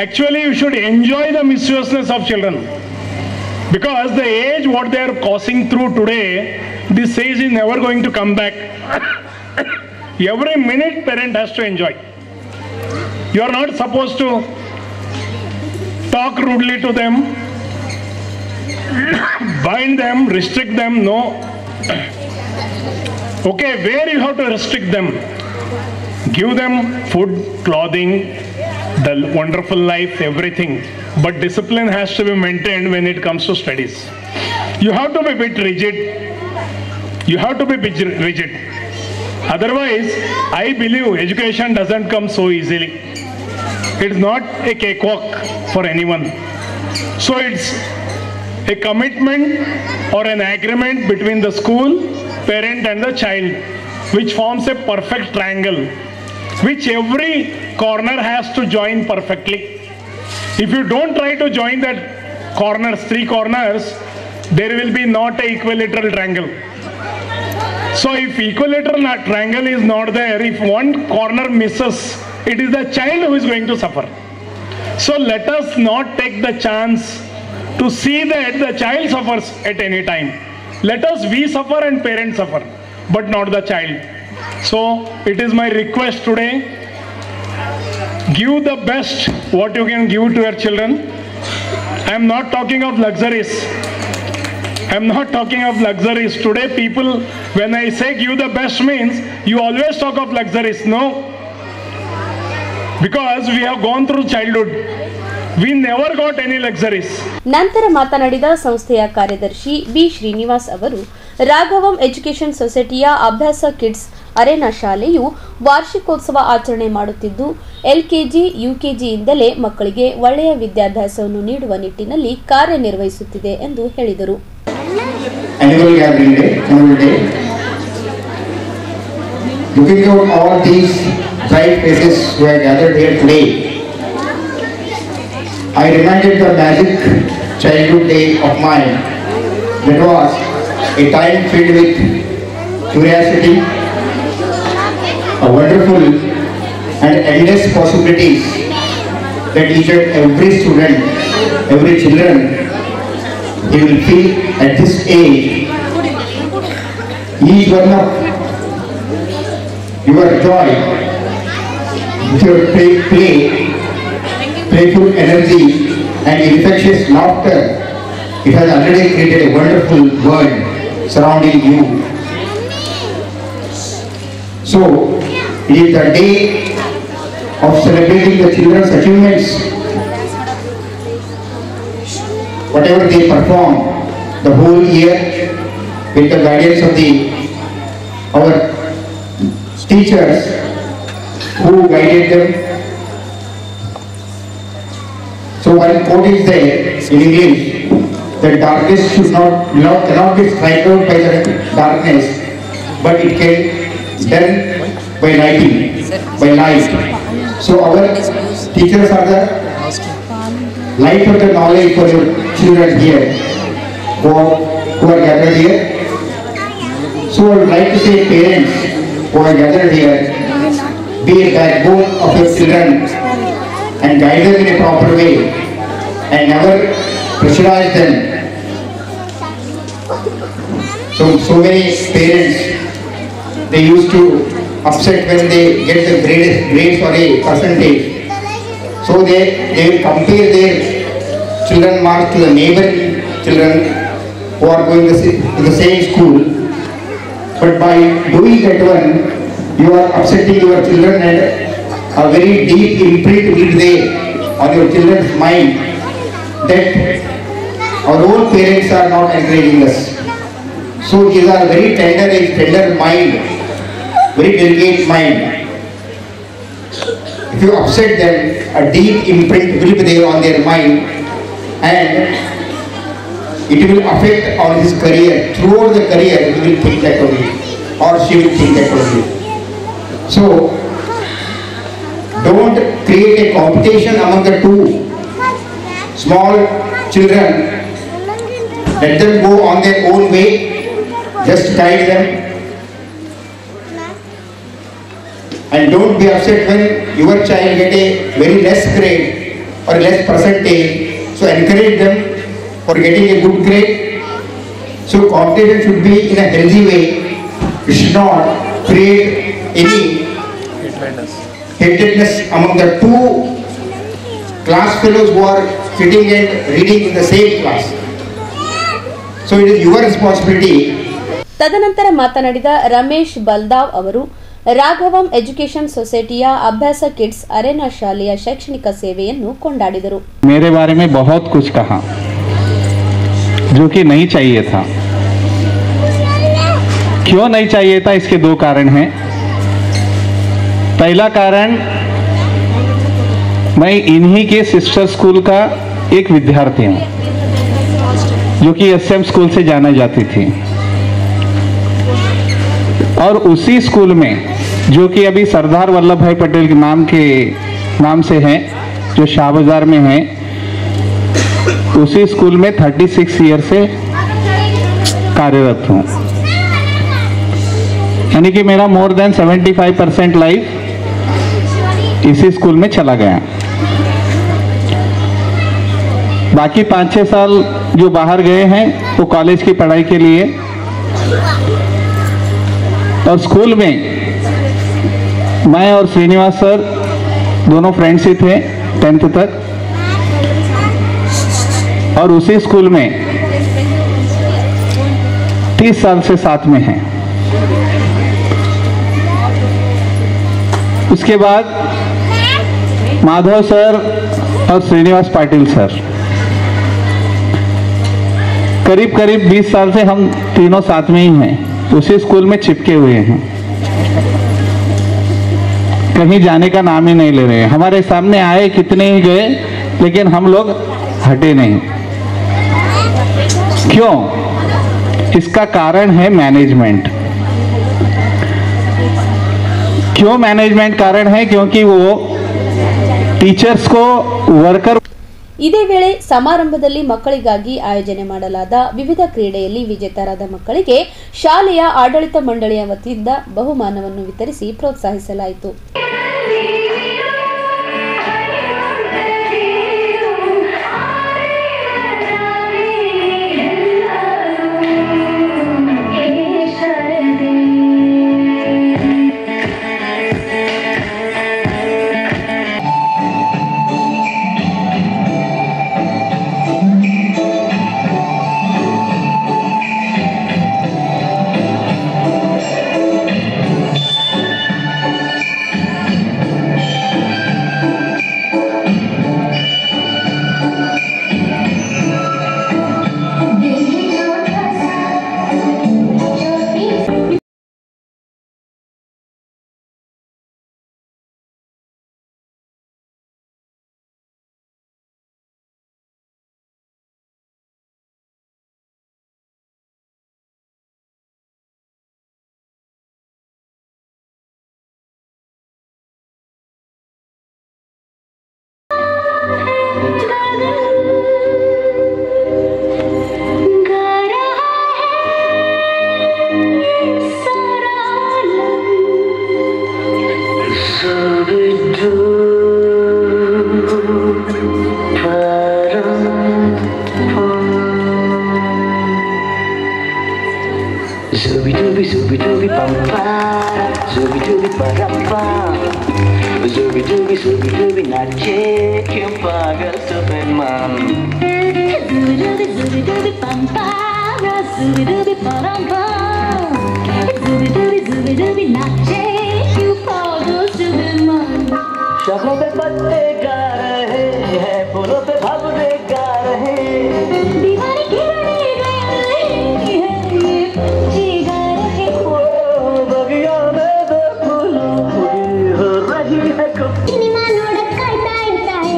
Actually, you should enjoy the mischievousness of children. Because the age what they are passing through today, this age is never going to come back. Every minute parent has to enjoy. You are not supposed to talk rudely to them, bind them, restrict them, no. Okay, where you have to restrict them? Give them food, clothing, the wonderful life, everything. But discipline has to be maintained when it comes to studies. You have to be a bit rigid. You have to be rigid. Otherwise, I believe education doesn't come so easily. It's not a cakewalk for anyone. So it's a commitment or an agreement between the school, parent and the child, which forms a perfect triangle, which every corner has to join perfectly. If you don't try to join that corners, 3 corners, there will be not an equilateral triangle. So if equilateral triangle is not there, if one corner misses, it is the child who is going to suffer. So let us not take the chance to see that the child suffers at any time. Let us we suffer and parents suffer, but not the child. So it is my request today, give the best what you can give to your children. I am not talking of luxuries. I am not talking of luxuries. Today people, when I say give the best means, you always talk of luxuries. No. Because we have gone through childhood. We never got any luxuries. ನಂತರ ಮಾತನಾಡಿದ ಸಂಸ್ಥೆಯ ಕಾರ್ಯದರ್ಶಿ B Srinivas ಅವರು, ರಾಘವಂ education ಸೊಸೈಟಿಯ ಅಭ್ಯಾಸ kids ಅರೆನಾ ಶಾಲೆಯು ವಾರ್ಷಿಕೋತ್ಸವ ಆಚರಣೆ ಮಾಡುತ್ತಿದ್ದು ಎಲ್ಕೆಜಿ ಯುಕೆಜಿಯಿಂದಲೇ ಮಕ್ಕಳಿಗೆ ಒಳ್ಳೆಯ ವಿದ್ಯಾಭ್ಯಾಸವನ್ನು ನೀಡುವ ನಿಟ್ಟಿನಲ್ಲಿ ಕಾರ್ಯನಿರ್ವಹಿಸುತ್ತಿದೆ ಎಂದು ಹೇಳಿದರು. Looking at all these bright faces who are gathered here today, I remembered the magic childhood day of mine. That was a time filled with curiosity, a wonderful and endless possibilities that each and every student, every children, he will feel at this age. Each one of your joy, your playful energy and infectious laughter, it has already created a wonderful world surrounding you. So, it is the day of celebrating the children's achievements. Whatever they perform the whole year with the guidance of our teachers who guided them. So one quote is there in English, that darkness cannot be struck out by the darkness, but it can done by lighting, by light. So our teachers are the light of the knowledge for your children here, who are gathered here. So I would like to say, parents who are gathered here, be a backbone of your children and guide them in a proper way and never pressurize them. So many parents, they used to upset when they get the grades or a percentage. So they will compare their children marks to the neighboring children who are going to the same school. But by doing that one, you are upsetting your children and a very deep imprint will be there on your children's mind that our own parents are not encouraging us. So these are very tender mind, very delicate mind. If you upset them, a deep imprint will be there on their mind and it will affect on his career. Throughout the career, he will think that only, or she will think that only. So, don't create a competition among the two small children. Let them go on their own way. Just guide them. And don't be upset when your child get a very less grade or less percentage. So encourage them for getting a good grade. So competition should be in a healthy way. It should not create any hatredness among the two class fellows who are sitting and reading in the same class. So it is your responsibility. ತದನಂತರ ಮಾತನಾಡಿದ ರಮೇಶ್ ಬಲ್ದಾವ್ ಅವರು, ರಾಘವಂ education ಸೊಸೈಟಿಯ ಅಭ್ಯಾಸ kids ಅರೆನಾ ಶಾಲೆಯ ಶೈಕ್ಷಣಿಕ ಸೇವೆಯನ್ನು ಕೊಂಡಾಡಿದರು. मेरे बारे में बहुत कुछ कहा जो कि नहीं चाहिए था. क्यों नहीं चाहिए था, इसके दो कारण हैं. पहला कारण, मैं इन्हीं के सिस्टर स्कूल का एक विद्यार्थी हूं जो कि एसएम स्कूल से जाना जाती थी, और उसी स्कूल में जो कि अभी सरदार वल्लभ भाई पटेल के नाम से है, जो शाह बाजार में है, उसी स्कूल में 36 ईयर से कार्यरत हूँ. यानी कि मेरा मोर देन 75% लाइफ इसी स्कूल में चला गया। बाकी 5-6 साल जो बाहर गए हैं वो कॉलेज की पढ़ाई के लिए, और स्कूल में मैं और श्रीनिवास सर दोनों फ्रेंड्स ही थे 10th तक, और उसी स्कूल में 30 साल से साथ में हैं। उसके बाद माधव सर और श्रीनिवास पाटिल सर, करीब करीब 20 साल से हम तीनों साथ में ही हैं, उसी स्कूल में चिपके हुए हैं, कहीं जाने का नाम ही नहीं ले रहे हैं। हमारे सामने आए कितने ही गए, लेकिन हम लोग हटे नहीं। क्यों? इसका कारण है मैनेजमेंट। क्यों मैनेजमेंट कारण है? क्योंकि वो टीचर्स को वर्कर। ಇದೇ ವೇಳೆ ಸಮಾರಂಭದಲ್ಲಿ ಮಕ್ಕಳಿಗಾಗಿ ಆಯೋಜನೆ ಮಾಡಲಾದ ವಿವಿಧ ಕ್ರೀಡೆಯಲ್ಲಿ ವಿಜೇತರಾದ ಮಕ್ಕಳಿಗೆ ಶಾಲೆಯ ಆಡಳಿತ ಮಂಡಳಿಯ ವತಿಯಿಂದ ಬಹುಮಾನವನ್ನು ವಿತರಿಸಿ ಪ್ರೋತ್ಸಾಹಿಸಲಾಯಿತು. शक्लों पे पत्ते गा रहे हैं, फूलों पे भंवरे गा रहे हैं, दीवारें गिरने गई है, पंछी गा रहे हैं, बगिया में दो फूलों की हो रही है सिनेमा ನೋಡಕ್ ಕಾಯ್ತಾ ಇರ್ತಾರೆ.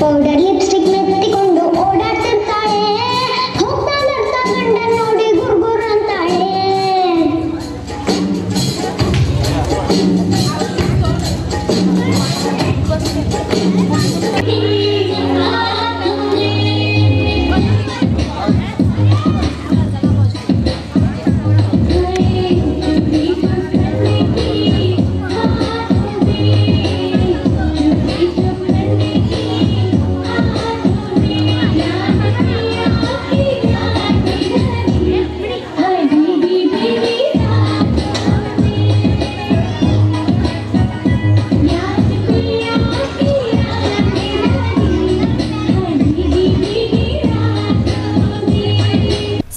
ಪೌಡರ್ ಲಿಪ್ಸ್ಟಿಕ್ ಮೆತ್ತಿಕೊಂಡು ಓಡಾಡ್ತಿರ್ತಾಳೆ, ಹೋಗ್ತಾ ಬರ್ತಾ ಗಂಡ ನೋಡಿ ಗುರ್ಗುರ್ ಅಂತಾಳೆ.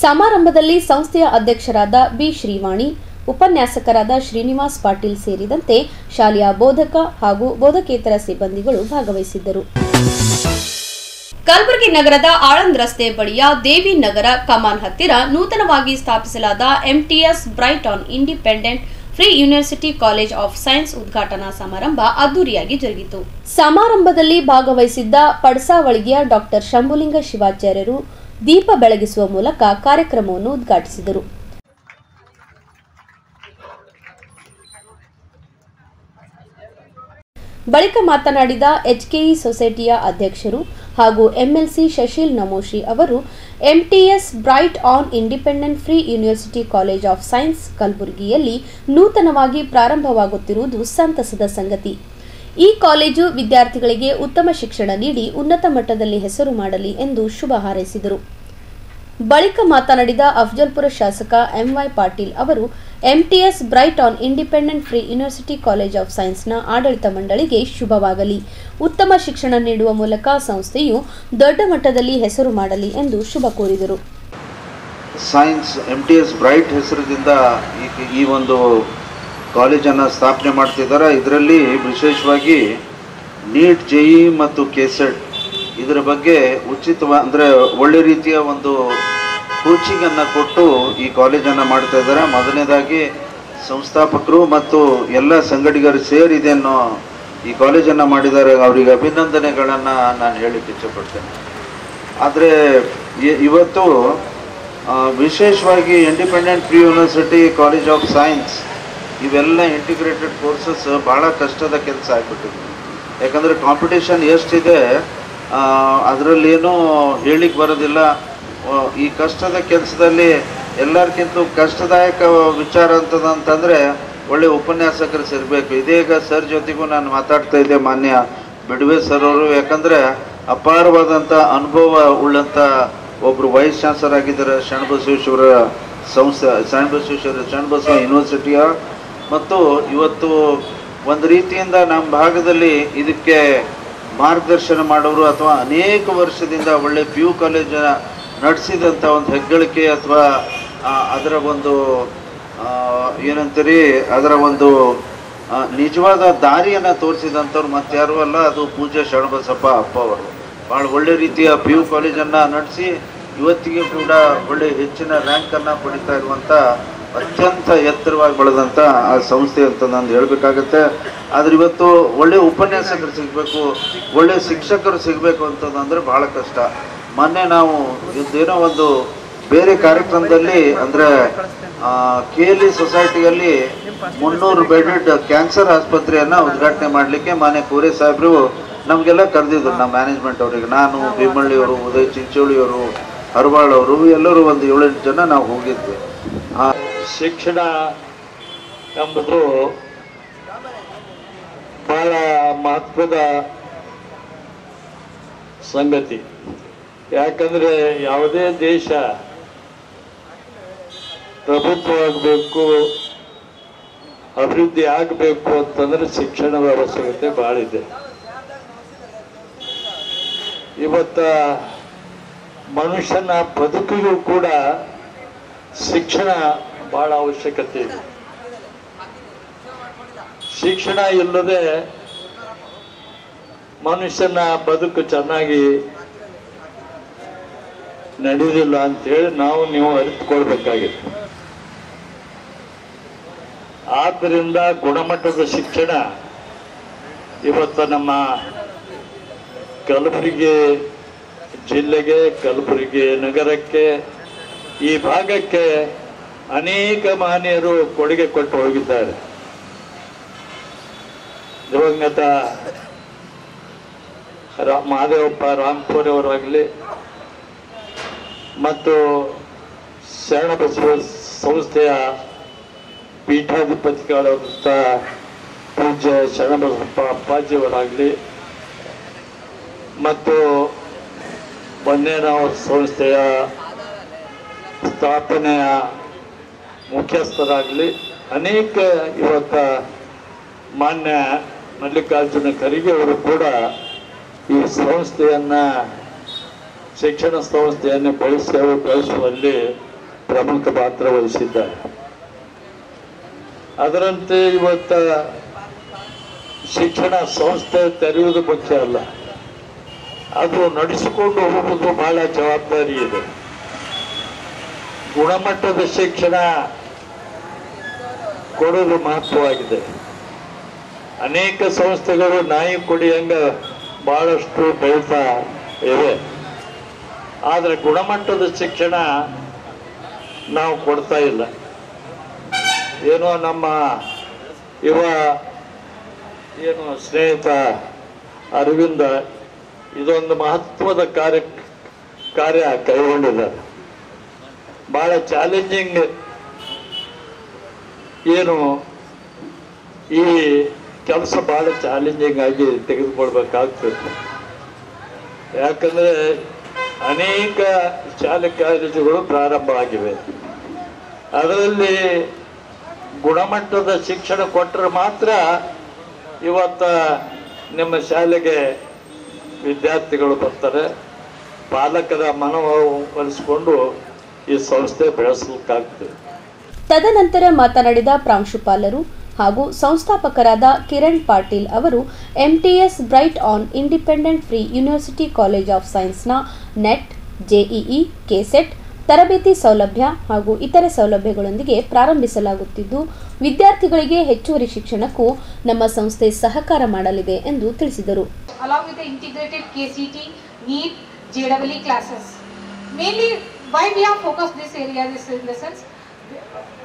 ಸಮಾರಂಭದಲ್ಲಿ ಸಂಸ್ಥೆಯ ಅಧ್ಯಕ್ಷರಾದ ಬಿ ಶ್ರೀವಾಣಿ, ಉಪನ್ಯಾಸಕರಾದ ಶ್ರೀನಿವಾಸ್ ಪಾಟೀಲ್ ಸೇರಿದಂತೆ ಶಾಲೆಯ ಬೋಧಕ ಹಾಗೂ ಬೋಧಕೇತರ ಸಿಬ್ಬಂದಿಗಳು ಭಾಗವಹಿಸಿದ್ದರು. ಕಲಬುರಗಿ ನಗರದ ಆಳಂದ್ ರಸ್ತೆ ಬಳಿಯ ದೇವಿ ನಗರ ಕಮಾನ್ ಹತ್ತಿರ ನೂತನವಾಗಿ ಸ್ಥಾಪಿಸಲಾದ MTS Brighton independent pre university college of science ಉದ್ಘಾಟನಾ ಸಮಾರಂಭ ಅದ್ದೂರಿಯಾಗಿ ಜರುಗಿತು. ಸಮಾರಂಭದಲ್ಲಿ ಭಾಗವಹಿಸಿದ್ದ ಪಡಸಾವಳಿಗೆಯ ಡಾಕ್ಟರ್ ಶಂಭುಲಿಂಗ ಶಿವಾಚಾರ್ಯರು ದೀಪ ಬೆಳಗಿಸುವ ಮೂಲಕ ಕಾರ್ಯಕ್ರಮವನ್ನು ಉದ್ಘಾಟಿಸಿದರು. ಬಳಿಕ ಮಾತನಾಡಿದ ಎಚ್ಕೆಇ ಸೊಸೈಟಿಯ ಅಧ್ಯಕ್ಷರು ಹಾಗೂ ಎಂಎಲ್ಸಿ ಶಶೀಲ್ ನಮೋಶಿ ಅವರು MTS bright on independent pre university college of science ಕಲಬುರಗಿಯಲ್ಲಿ ನೂತನವಾಗಿ ಪ್ರಾರಂಭವಾಗುತ್ತಿರುವುದು ಸಂತಸದ ಸಂಗತಿ. ಈ ಕಾಲೇಜು ವಿದ್ಯಾರ್ಥಿಗಳಿಗೆ ಉತ್ತಮ ಶಿಕ್ಷಣ ನೀಡಿ ಉನ್ನತ ಮಟ್ಟದಲ್ಲಿ ಹೆಸರು ಮಾಡಲಿ ಎಂದು ಶುಭ ಹಾರೈಸಿದರು. ಬಳಿಕ ಮಾತನಾಡಿದ ಅಫಜಲ್ಪುರ ಶಾಸಕ ಎಂವೈ ಪಾಟೀಲ್ ಅವರು MTS bright on independent pre university college of ಸೈನ್ಸ್ನ ಆಡಳಿತ ಮಂಡಳಿಗೆ ಶುಭವಾಗಲಿ, ಉತ್ತಮ ಶಿಕ್ಷಣ ನೀಡುವ ಮೂಲಕ ಸಂಸ್ಥೆಯು ದೊಡ್ಡ ಮಟ್ಟದಲ್ಲಿ ಹೆಸರು ಮಾಡಲಿ ಎಂದು ಶುಭ ಕೋರಿದರು. ಸೈನ್ಸ್ ಎಂಟಿಎಸ್ ಬ್ರೈಟ್ ಹೆಸರಿನಿಂದ ಈ ಒಂದು ಕಾಲೇಜನ್ನು ಸ್ಥಾಪನೆ ಮಾಡ್ತಿದ್ದಾರೆ. ಇದರಲ್ಲಿ ವಿಶೇಷವಾಗಿ ನೀಟ್, ಜೆಇ ಮತ್ತು ಕೆಸೆಟ್ ಇದರ ಬಗ್ಗೆ ಅಂದರೆ ಒಳ್ಳೆ ರೀತಿಯ ಒಂದು ಕೋಚಿಂಗನ್ನು ಕೊಟ್ಟು ಈ ಕಾಲೇಜನ್ನು ಮಾಡ್ತಾ ಇದ್ದಾರೆ. ಮೊದಲನೇದಾಗಿ ಸಂಸ್ಥಾಪಕರು ಮತ್ತು ಎಲ್ಲ ಸಂಘಟಕರು ಸೇರಿ ಇದನ್ನು ಈ ಕಾಲೇಜನ್ನು ಮಾಡಿದ್ದಾರೆ. ಅವರಿಗೆ ಅಭಿನಂದನೆಗಳನ್ನು ನಾನು ಹೇಳಲಿಕ್ಕೆ ಇಚ್ಛೆಪಡ್ತೇನೆ. ಆದರೆ ಇವತ್ತು ವಿಶೇಷವಾಗಿ independent pre university college of science ಇವೆಲ್ಲ ಇಂಟಿಗ್ರೇಟೆಡ್ ಕೋರ್ಸಸ್ ಭಾಳ ಕಷ್ಟದ ಕೆಲಸ ಆಗಿಬಿಟ್ಟಿದೆ. ಯಾಕಂದರೆ ಕಾಂಪಿಟೇಷನ್ ಎಷ್ಟಿದೆ ಅದರಲ್ಲೇನೂ ಹೇಳಿಕ್ಕೆ ಬರೋದಿಲ್ಲ. ಈ ಕಷ್ಟದ ಕೆಲಸದಲ್ಲಿ ಎಲ್ಲರಿಗಿಂತ ಕಷ್ಟದಾಯಕ ವಿಚಾರ ಅಂತಂದರೆ ಒಳ್ಳೆ ಉಪನ್ಯಾಸಕರು ಸಿಗಬೇಕು. ಇದೀಗ ಸರ್ ಜೊತೆಗೂ ನಾನು ಮಾತಾಡ್ತಾ ಇದ್ದೆ, ಮಾನ್ಯ ಬಿಡುವೆ ಸರ್ ಅವರು. ಯಾಕಂದರೆ ಅಪಾರವಾದಂಥ ಅನುಭವ ಉಳ್ಳಂಥ ಒಬ್ಬರು ವೈಸ್ ಚಾನ್ಸಲರ್ ಆಗಿದ್ದಾರೆ ಶರಣಬಸವೇಶ್ವರ ಸಂಸ್ಥೆ, ಶರಣಬಸವ ಯೂನಿವರ್ಸಿಟಿಯ. ಮತ್ತು ಇವತ್ತು ಒಂದು ರೀತಿಯಿಂದ ನಮ್ಮ ಭಾಗದಲ್ಲಿ ಇದಕ್ಕೆ ಮಾರ್ಗದರ್ಶನ ಮಾಡೋರು ಅಥವಾ ಅನೇಕ ವರ್ಷದಿಂದ ಒಳ್ಳೆ PU ಕಾಲೇಜನ್ನು ನಡೆಸಿದಂಥ ಒಂದು ಹೆಗ್ಗಳಿಕೆ ಅಥವಾ ಅದರ ಒಂದು ಏನಂತೀರಿ ಅದರ ಒಂದು ನಿಜವಾದ ದಾರಿಯನ್ನು ತೋರಿಸಿದಂಥವ್ರು ಮತ್ತಾರೂ ಅಲ್ಲ, ಅದು ಪೂಜ್ಯ ಶರಣಬಸಪ್ಪ ಅಪ್ಪ ಅವರು. ಭಾಳ ಒಳ್ಳೆ ರೀತಿಯ PU ಕಾಲೇಜನ್ನು ನಡೆಸಿ ಇವತ್ತಿಗೆ ಕೂಡ ಒಳ್ಳೆ ಹೆಚ್ಚಿನ ರ್ಯಾಂಕನ್ನು ಪಡಿತಾ ಇರುವಂಥ ಅತ್ಯಂತ ಎತ್ತರವಾಗಿ ಬೆಳೆದಂಥ ಆ ಸಂಸ್ಥೆ ಅಂತ ನಾನು ಹೇಳಬೇಕಾಗತ್ತೆ. ಆದರೆ ಇವತ್ತು ಒಳ್ಳೆ ಉಪನ್ಯಾಸಕರು ಸಿಗಬೇಕು, ಒಳ್ಳೆ ಶಿಕ್ಷಕರು ಸಿಗಬೇಕು ಅಂತಂದರೆ ಭಾಳ ಕಷ್ಟ. ಮೊನ್ನೆ ನಾವು ಇದೇನೋ ಒಂದು ಬೇರೆ ಕಾರ್ಯಕ್ರಮದಲ್ಲಿ ಅಂದರೆ KLE ಸೊಸೈಟಿಯಲ್ಲಿ 300 ಬೆಡೆಡ್ ಕ್ಯಾನ್ಸರ್ ಆಸ್ಪತ್ರೆಯನ್ನು ಉದ್ಘಾಟನೆ ಮಾಡಲಿಕ್ಕೆ ಮಾನ್ಯ ಕೋರೆ ಸಾಹೇಬರು ನಮಗೆಲ್ಲ ಕರೆದಿದ್ರು. ನಮ್ಮ ಮ್ಯಾನೇಜ್ಮೆಂಟ್ ಅವರಿಗೆ, ನಾನು, ಭೀಮಳ್ಳಿಯವರು, ಉದಯ್ ಚಿಂಚೋಳಿಯವರು, ಹರವಾಳ್ ಅವರು, ಎಲ್ಲರೂ ಒಂದು 7-8 ಜನ ನಾವು ಹೋಗಿದ್ವಿ. ಶಿಕ್ಷಣ ಎಂಬುದು ಬಹಳ ಮಹತ್ವದ ಸಂಗತಿ. ಯಾಕಂದರೆ ಯಾವುದೇ ದೇಶ ಪ್ರಭುತ್ವ ಆಗಬೇಕು, ಅಭಿವೃದ್ಧಿ ಆಗಬೇಕು ಅಂತಂದರೆ ಶಿಕ್ಷಣದ ಅವಶ್ಯಕತೆ ಭಾಳ ಇದೆ. ಇವತ್ತ ಮನುಷ್ಯನ ಬದುಕಿಗೂ ಕೂಡ ಶಿಕ್ಷಣ ಬಹಳ ಅವಶ್ಯಕತೆ ಇದೆ. ಶಿಕ್ಷಣ ಇಲ್ಲದೆ ಮನುಷ್ಯನ ಬದುಕು ಚೆನ್ನಾಗಿ ನಡೆಯುವುದಿಲ್ಲ ಅಂತೇಳಿ ನೀವು ಅರಿತುಕೊಳ್ಬೇಕಾಗಿದೆ. ಆದ್ದರಿಂದ ಗುಣಮಟ್ಟದ ಶಿಕ್ಷಣ ಇವತ್ತು ನಮ್ಮ ಕಲಬುರಗಿ ಜಿಲ್ಲೆಗೆ, ಕಲಬುರಗಿ ನಗರಕ್ಕೆ, ಈ ಭಾಗಕ್ಕೆ ಅನೇಕ ಮಹನೀಯರು ಕೊಡುಗೆ ಕೊಟ್ಟು ಹೋಗಿದ್ದಾರೆ. ದಿವಂಗತ ಮಹಾದೇವಪ್ಪ ರಾಂಪುರ್ ಅವರಾಗಲಿ ಮತ್ತು ಶರಣಬಸವ ಸಂಸ್ಥೆಯ ಪೀಠಾಧಿಪತಿಗಳಾದಂಥ ಪೂಜ್ಯ ಶರಣಬಸಪ್ಪ ಅಪ್ಪಾಜಿಯವರಾಗಲಿ ಮತ್ತು ಬನ್ನೇರಾವ್ ಸಂಸ್ಥೆಯ ಸ್ಥಾಪನೆಯ ಮುಖ್ಯಸ್ಥರಾಗಲಿ ಅನೇಕ ಇವತ್ತ ಮಾನ್ಯ ಮಲ್ಲಿಕಾರ್ಜುನ ಖರ್ಗೆ ಅವರು ಕೂಡ ಈ ಸಂಸ್ಥೆಯನ್ನು, ಶಿಕ್ಷಣ ಸಂಸ್ಥೆಯನ್ನು ಬೆಳೆಸುವಲ್ಲಿ ಪ್ರಮುಖ ಪಾತ್ರ ವಹಿಸಿದ್ದಾರೆ. ಅದರಂತೆ ಇವತ್ತ ಶಿಕ್ಷಣ ಸಂಸ್ಥೆ ತೆರೆಯುವುದು ಮುಖ್ಯ ಅಲ್ಲ, ಅದು ನಡೆಸಿಕೊಂಡು ಹೋಗುವುದು ಬಹಳ ಜವಾಬ್ದಾರಿ ಇದೆ. ಗುಣಮಟ್ಟದ ಶಿಕ್ಷಣ ಕೊಡೋದು ಮಹತ್ವವಾಗಿದೆ. ಅನೇಕ ಸಂಸ್ಥೆಗಳು ನಾಯಿ ಕೊಡಿಯಂಗ ಬಹಳಷ್ಟು ಬೆಳೀತಾ ಇವೆ. ಆದರೆ ಗುಣಮಟ್ಟದ ಶಿಕ್ಷಣ ನಾವು ಕೊಡ್ತಾ ಇಲ್ಲ. ಏನೋ ನಮ್ಮ ಸ್ನೇಹಿತ ಅರವಿಂದ ಇದೊಂದು ಮಹತ್ವದ ಕಾರ್ಯ ಕೈಗೊಂಡಿದ್ದಾರೆ. ಬಹಳ ಚಾಲೆಂಜಿಂಗ್ ಏನು ಈ ಕೆಲಸ ಬಹಳ ಚಾಲೆಂಜಿಂಗ್ ಆಗಿ ತೆಗೆದುಕೊಳ್ಬೇಕಾಗ್ತದೆ. ಯಾಕಂದ್ರೆ ಅನೇಕ ಶಾಲೆ ಕಾಲೇಜುಗಳು ಪ್ರಾರಂಭ ಆಗಿವೆ. ಅದರಲ್ಲಿ ಗುಣಮಟ್ಟದ ಶಿಕ್ಷಣ ಕೊಟ್ಟರೆ ಮಾತ್ರ ಇವತ್ತ ನಿಮ್ಮ ಶಾಲೆಗೆ ವಿದ್ಯಾರ್ಥಿಗಳು ಬರ್ತಾರೆ. ಪಾಲಕರ ಮನವೊಲಿಸಿಕೊಂಡು ಈ ಸಂಸ್ಥೆ ಬೆಳೆಸಲಿಕ್ಕಾಗ್ತದೆ. ತದನಂತರ ಮಾತನಾಡಿದ ಪ್ರಾಂಶುಪಾಲರು ಹಾಗೂ ಸಂಸ್ಥಾಪಕರಾದ ಕಿರಣ್ ಪಾಟೀಲ್ ಅವರು MTS bright on independent pre university college of ಸೈನ್ಸ್ನ ನೆಟ್, ಜೆಇಇ, ಕೆಸೆಟ್ ತರಬೇತಿ ಸೌಲಭ್ಯ ಹಾಗೂ ಇತರೆ ಸೌಲಭ್ಯಗಳೊಂದಿಗೆ ಪ್ರಾರಂಭಿಸಲಾಗುತ್ತಿದ್ದು ವಿದ್ಯಾರ್ಥಿಗಳಿಗೆ ಹೆಚ್ಚುವರಿ ಶಿಕ್ಷಣಕ್ಕೂ ನಮ್ಮ ಸಂಸ್ಥೆ ಸಹಕಾರ ಮಾಡಲಿದೆ ಎಂದು ತಿಳಿಸಿದರು. Along with the integrated KCT, NEET, JEE classes. Mainly why we have focused this area in the sense,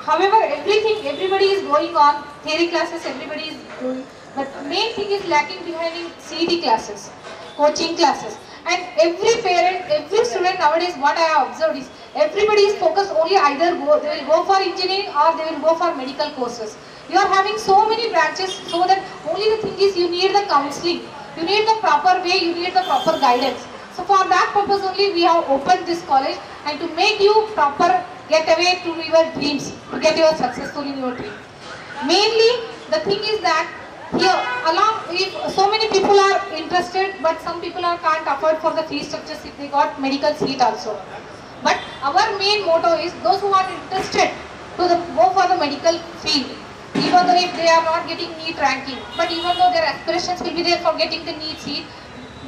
however everybody is going on theory classes, everybody is doing, but main thing is lacking behind in CD classes, coaching classes. And every parent, every student nowadays, what I have observed is everybody is focused only either they will go for engineering or they will go for medical courses. You are having so many branches, so that only the thing is you need the counseling, you need the proper way, you need the proper guidance. So for that purpose only we have opened this college, and to make you proper get away to your dreams, to get you successful in your dream. Mainly the thing is that here along, if so many people are interested, but some people can't afford for the fee structures if they got medical seat also. But our main motto is those who are interested to go for the medical field, even though if they are not getting NEET ranking, but even though their aspirations will be there for getting the NEET seat,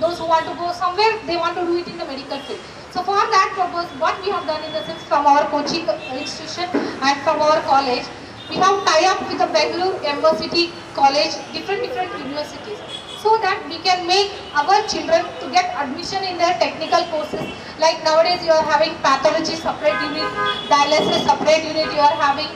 those who want to go somewhere, they want to do it in the medical field. So for that purpose, what we have done in the sense from our coaching institution and from our college, we have tie up with the Bangalore University College, different universities, so that we can make our children to get admission in their technical courses. Like nowadays you are having pathology separate unit, dialysis separate unit, you are having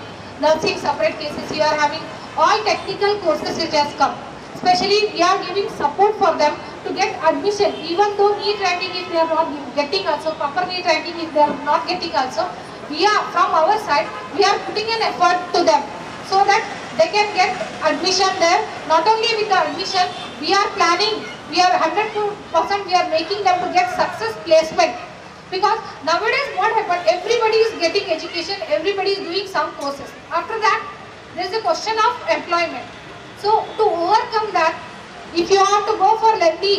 nursing separate cases, you are having all technical courses which has come. Especially we are giving support for them to get admission, even though NEET ranking if they are not getting also, proper NEET ranking if they are not getting also, we are from our side, we are putting an effort to them so that they can get admission there. Not only with the admission, we are planning, we are 100% we are making them to get success placement. Because nowadays what happened, everybody is getting education, everybody is doing some courses. After that, there is a question of employment. So to overcome that, if you have to go for lengthy,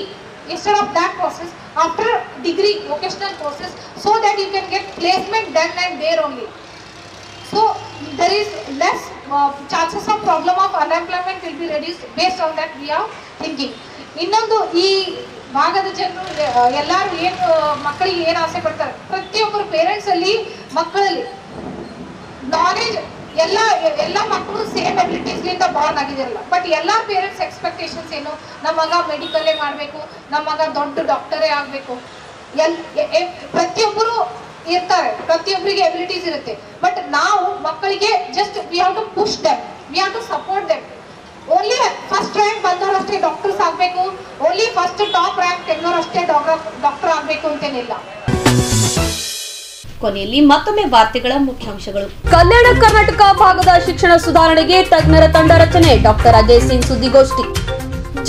instead of that process, after degree, vocational courses, so that you can get placement then and there only. So there is less chances of problem of unemployment will be reduced. Based on that we are thinking. ಇನ್ನೊಂದು ಈ ಭಾಗದ ಜನರು ಎಲ್ಲರೂ ಏನು ಮಕ್ಕಳಿಗೆ ಏನು ಆಸೆ ಪಡ್ತಾರೆ, ಪ್ರತಿಯೊಬ್ಬರು ಪೇರೆಂಟ್ಸ್ ಅಲ್ಲಿ ಮಕ್ಕಳಲ್ಲಿ ನಾಲೆಜ್ ಎಲ್ಲ ಮಕ್ಕಳು ಸೇಮ್ ಎಬಿಲಿಟೀಸ್ ಲಿಂದ ಬಾರ್ನ್ ಆಗಿದಿರಲ್ಲ. ಬಟ್ ಎಲ್ಲ ಪೇರೆಂಟ್ಸ್ ಎಕ್ಸ್ಪೆಕ್ಟೇಷನ್ಸ್ ಏನು, ನಮ್ಮ ಮಗ ಮೆಡಿಕಲ್ಲೇ ಮಾಡಬೇಕು, ನಮ್ಮ ಮಗ ದೊಡ್ಡ ಡಾಕ್ಟರೇ ಆಗಬೇಕು. ಪ್ರತಿಯೊಬ್ಬರು ಇರ್ತಾರೆ, ಪ್ರತಿಯೊಬ್ಬರಿಗೆ ಎಬಿಲಿಟೀಸ್ ಇರುತ್ತೆ. ಬಟ್ ನಾವು ಮಕ್ಕಳಿಗೆ just we have to push them, we have to support them. Only first rank ಬಂದವರಷ್ಟೇ ಡಾಕ್ಟರ್ಸ್ ಆಗಬೇಕು, ಓನ್ಲಿ ಫಸ್ಟ್ ಟಾಪ್ ರ್ಯಾಂಕ್ ತೆಗೆದವರಷ್ಟೇ ಡಾಕ್ಟರ್ ಆಗಬೇಕು ಅಂತೇನಿಲ್ಲ. ಕೊನೆಯಲ್ಲಿ ಮತ್ತೊಮ್ಮೆ ವಾರ್ತೆಗಳ ಮುಖ್ಯಾಂಶಗಳು. ಕಲ್ಯಾಣ ಕರ್ನಾಟಕ ಭಾಗದ ಶಿಕ್ಷಣ ಸುಧಾರಣೆಗೆ ತಜ್ಞರ ತಂಡ ರಚನೆ, ಡಾಕ್ಟರ್ ಅಜಯ್ ಸಿಂಗ್ ಸುದ್ದಿಗೋಷ್ಠಿ.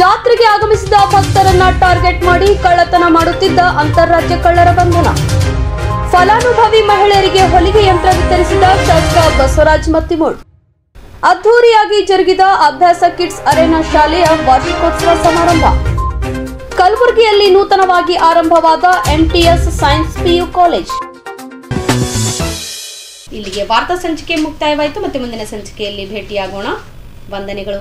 ಜಾತ್ರೆಗೆ ಆಗಮಿಸಿದ ಭಕ್ತರನ್ನ ಟಾರ್ಗೆಟ್ ಮಾಡಿ ಕಳ್ಳತನ ಮಾಡುತ್ತಿದ್ದ ಅಂತಾರಾಜ್ಯ ಕಳ್ಳರ ಬಂಧನ. ಫಲಾನುಭವಿ ಮಹಿಳೆಯರಿಗೆ ಹೊಲಿಗೆ ಯಂತ್ರ ವಿತರಿಸಿದ ಶಾಸಕ ಬಸವರಾಜ ಮತ್ತಿಮೂಡ್. ಅದ್ದೂರಿಯಾಗಿ ಜರುಗಿದ ಅಭ್ಯಾಸ ಕಿಡ್ಸ್ ಅರೇನಾ ಶಾಲೆಯ ವಾರ್ಷಿಕೋತ್ಸವ ಸಮಾರಂಭ. ಕಲಬುರಗಿಯಲ್ಲಿ ನೂತನವಾಗಿ ಆರಂಭವಾದ ಎಂಟಿಎಸ್ ಸೈನ್ಸ್ ಪಿಯು ಕಾಲೇಜ್. ಇಲ್ಲಿಗೆ ವಾರ್ತಾ ಸಂಚಿಕೆ ಮುಕ್ತಾಯವಾಯಿತು. ಮತ್ತೆ ಮುಂದಿನ ಸಂಚಿಕೆಯಲ್ಲಿ ಭೇಟಿಯಾಗೋಣ. ವಂದನೆಗಳು.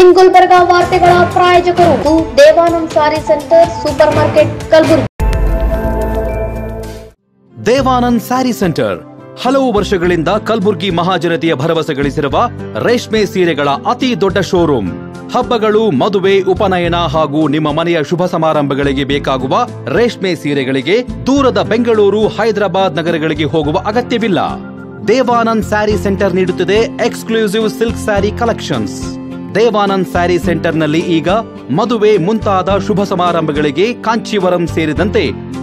ಇನ್ ಗುಲ್ಬರ್ಗಾ ವಾರ್ತೆಗಳ ಪ್ರಾಯೋಜಕರು Devanand sari centre, super market, Kalaburagi. Devanand sari centre ಹಲವು ವರ್ಷಗಳಿಂದ ಕಲಬುರ್ಗಿ ಮಹಾಜನತೆಯ ಭರವಸೆ ಗಳಿಸಿರುವ ರೇಷ್ಮೆ ಸೀರೆಗಳ ಅತಿ ದೊಡ್ಡ ಶೋರೂಮ್. ಹಬ್ಬಗಳು, ಮದುವೆ, ಉಪನಯನ ಹಾಗೂ ನಿಮ್ಮ ಮನೆಯ ಶುಭ ಸಮಾರಂಭಗಳಿಗೆ ಬೇಕಾಗುವ ರೇಷ್ಮೆ ಸೀರೆಗಳಿಗೆ ದೂರದ ಬೆಂಗಳೂರು, ಹೈದರಾಬಾದ್ ನಗರಗಳಿಗೆ ಹೋಗುವ ಅಗತ್ಯವಿಲ್ಲ. ದೇವಾನಂದ್ ಸ್ಯಾರಿ ಸೆಂಟರ್ ನೀಡುತ್ತಿದೆ exclusive silk sari collections. Devanand sari ಸೆಂಟರ್ನಲ್ಲಿ ಈಗ ಮದುವೆ ಮುಂತಾದ ಶುಭ ಸಮಾರಂಭಗಳಿಗೆ ಕಾಂಚೀವರಂ ಸೇರಿದಂತೆ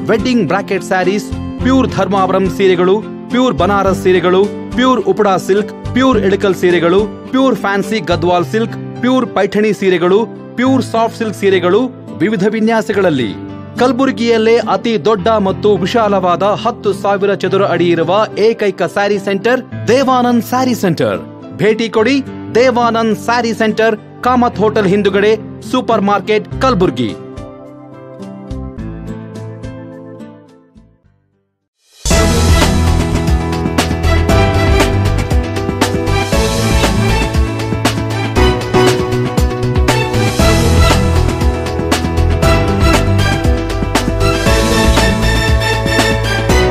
wedding bracket saris, pure Dharmavaram ಸೀರೆಗಳು, ಪ್ಯೂರ್ ಬನಾರಸ್ ಸೀರೆಗಳು, pure Uppada silk, pure Ilkal ಸೀರೆಗಳು, pure fancy Gadwal silk, pure Paithani ಸೀರೆಗಳು, ಪ್ಯೂರ್ ಸಾಫ್ಟ್ ಸಿಲ್ಕ್ ಸೀರೆಗಳು ವಿವಿಧ ವಿನ್ಯಾಸಗಳಲ್ಲಿ. ಕಲಬುರಗಿಯಲ್ಲೇ ಅತಿ ದೊಡ್ಡ ಮತ್ತು ವಿಶಾಲವಾದ 10,000 ಚದುರ ಅಡಿ ಇರುವ ಏಕೈಕ ಸ್ಯಾರಿ ಸೆಂಟರ್ ದೇವಾನಂದ್ ಸ್ಯಾರಿ ಸೆಂಟರ್. ಭೇಟಿ ಕೊಡಿ ದೇವಾನಂದ್ ಸ್ಯಾರಿ ಸೆಂಟರ್, ಕಾಮತ್ ಹೋಟೆಲ್ ಹಿಂದುಗಡೆ, ಸೂಪರ್ ಮಾರ್ಕೆಟ್, ಕಲಬುರಗಿ.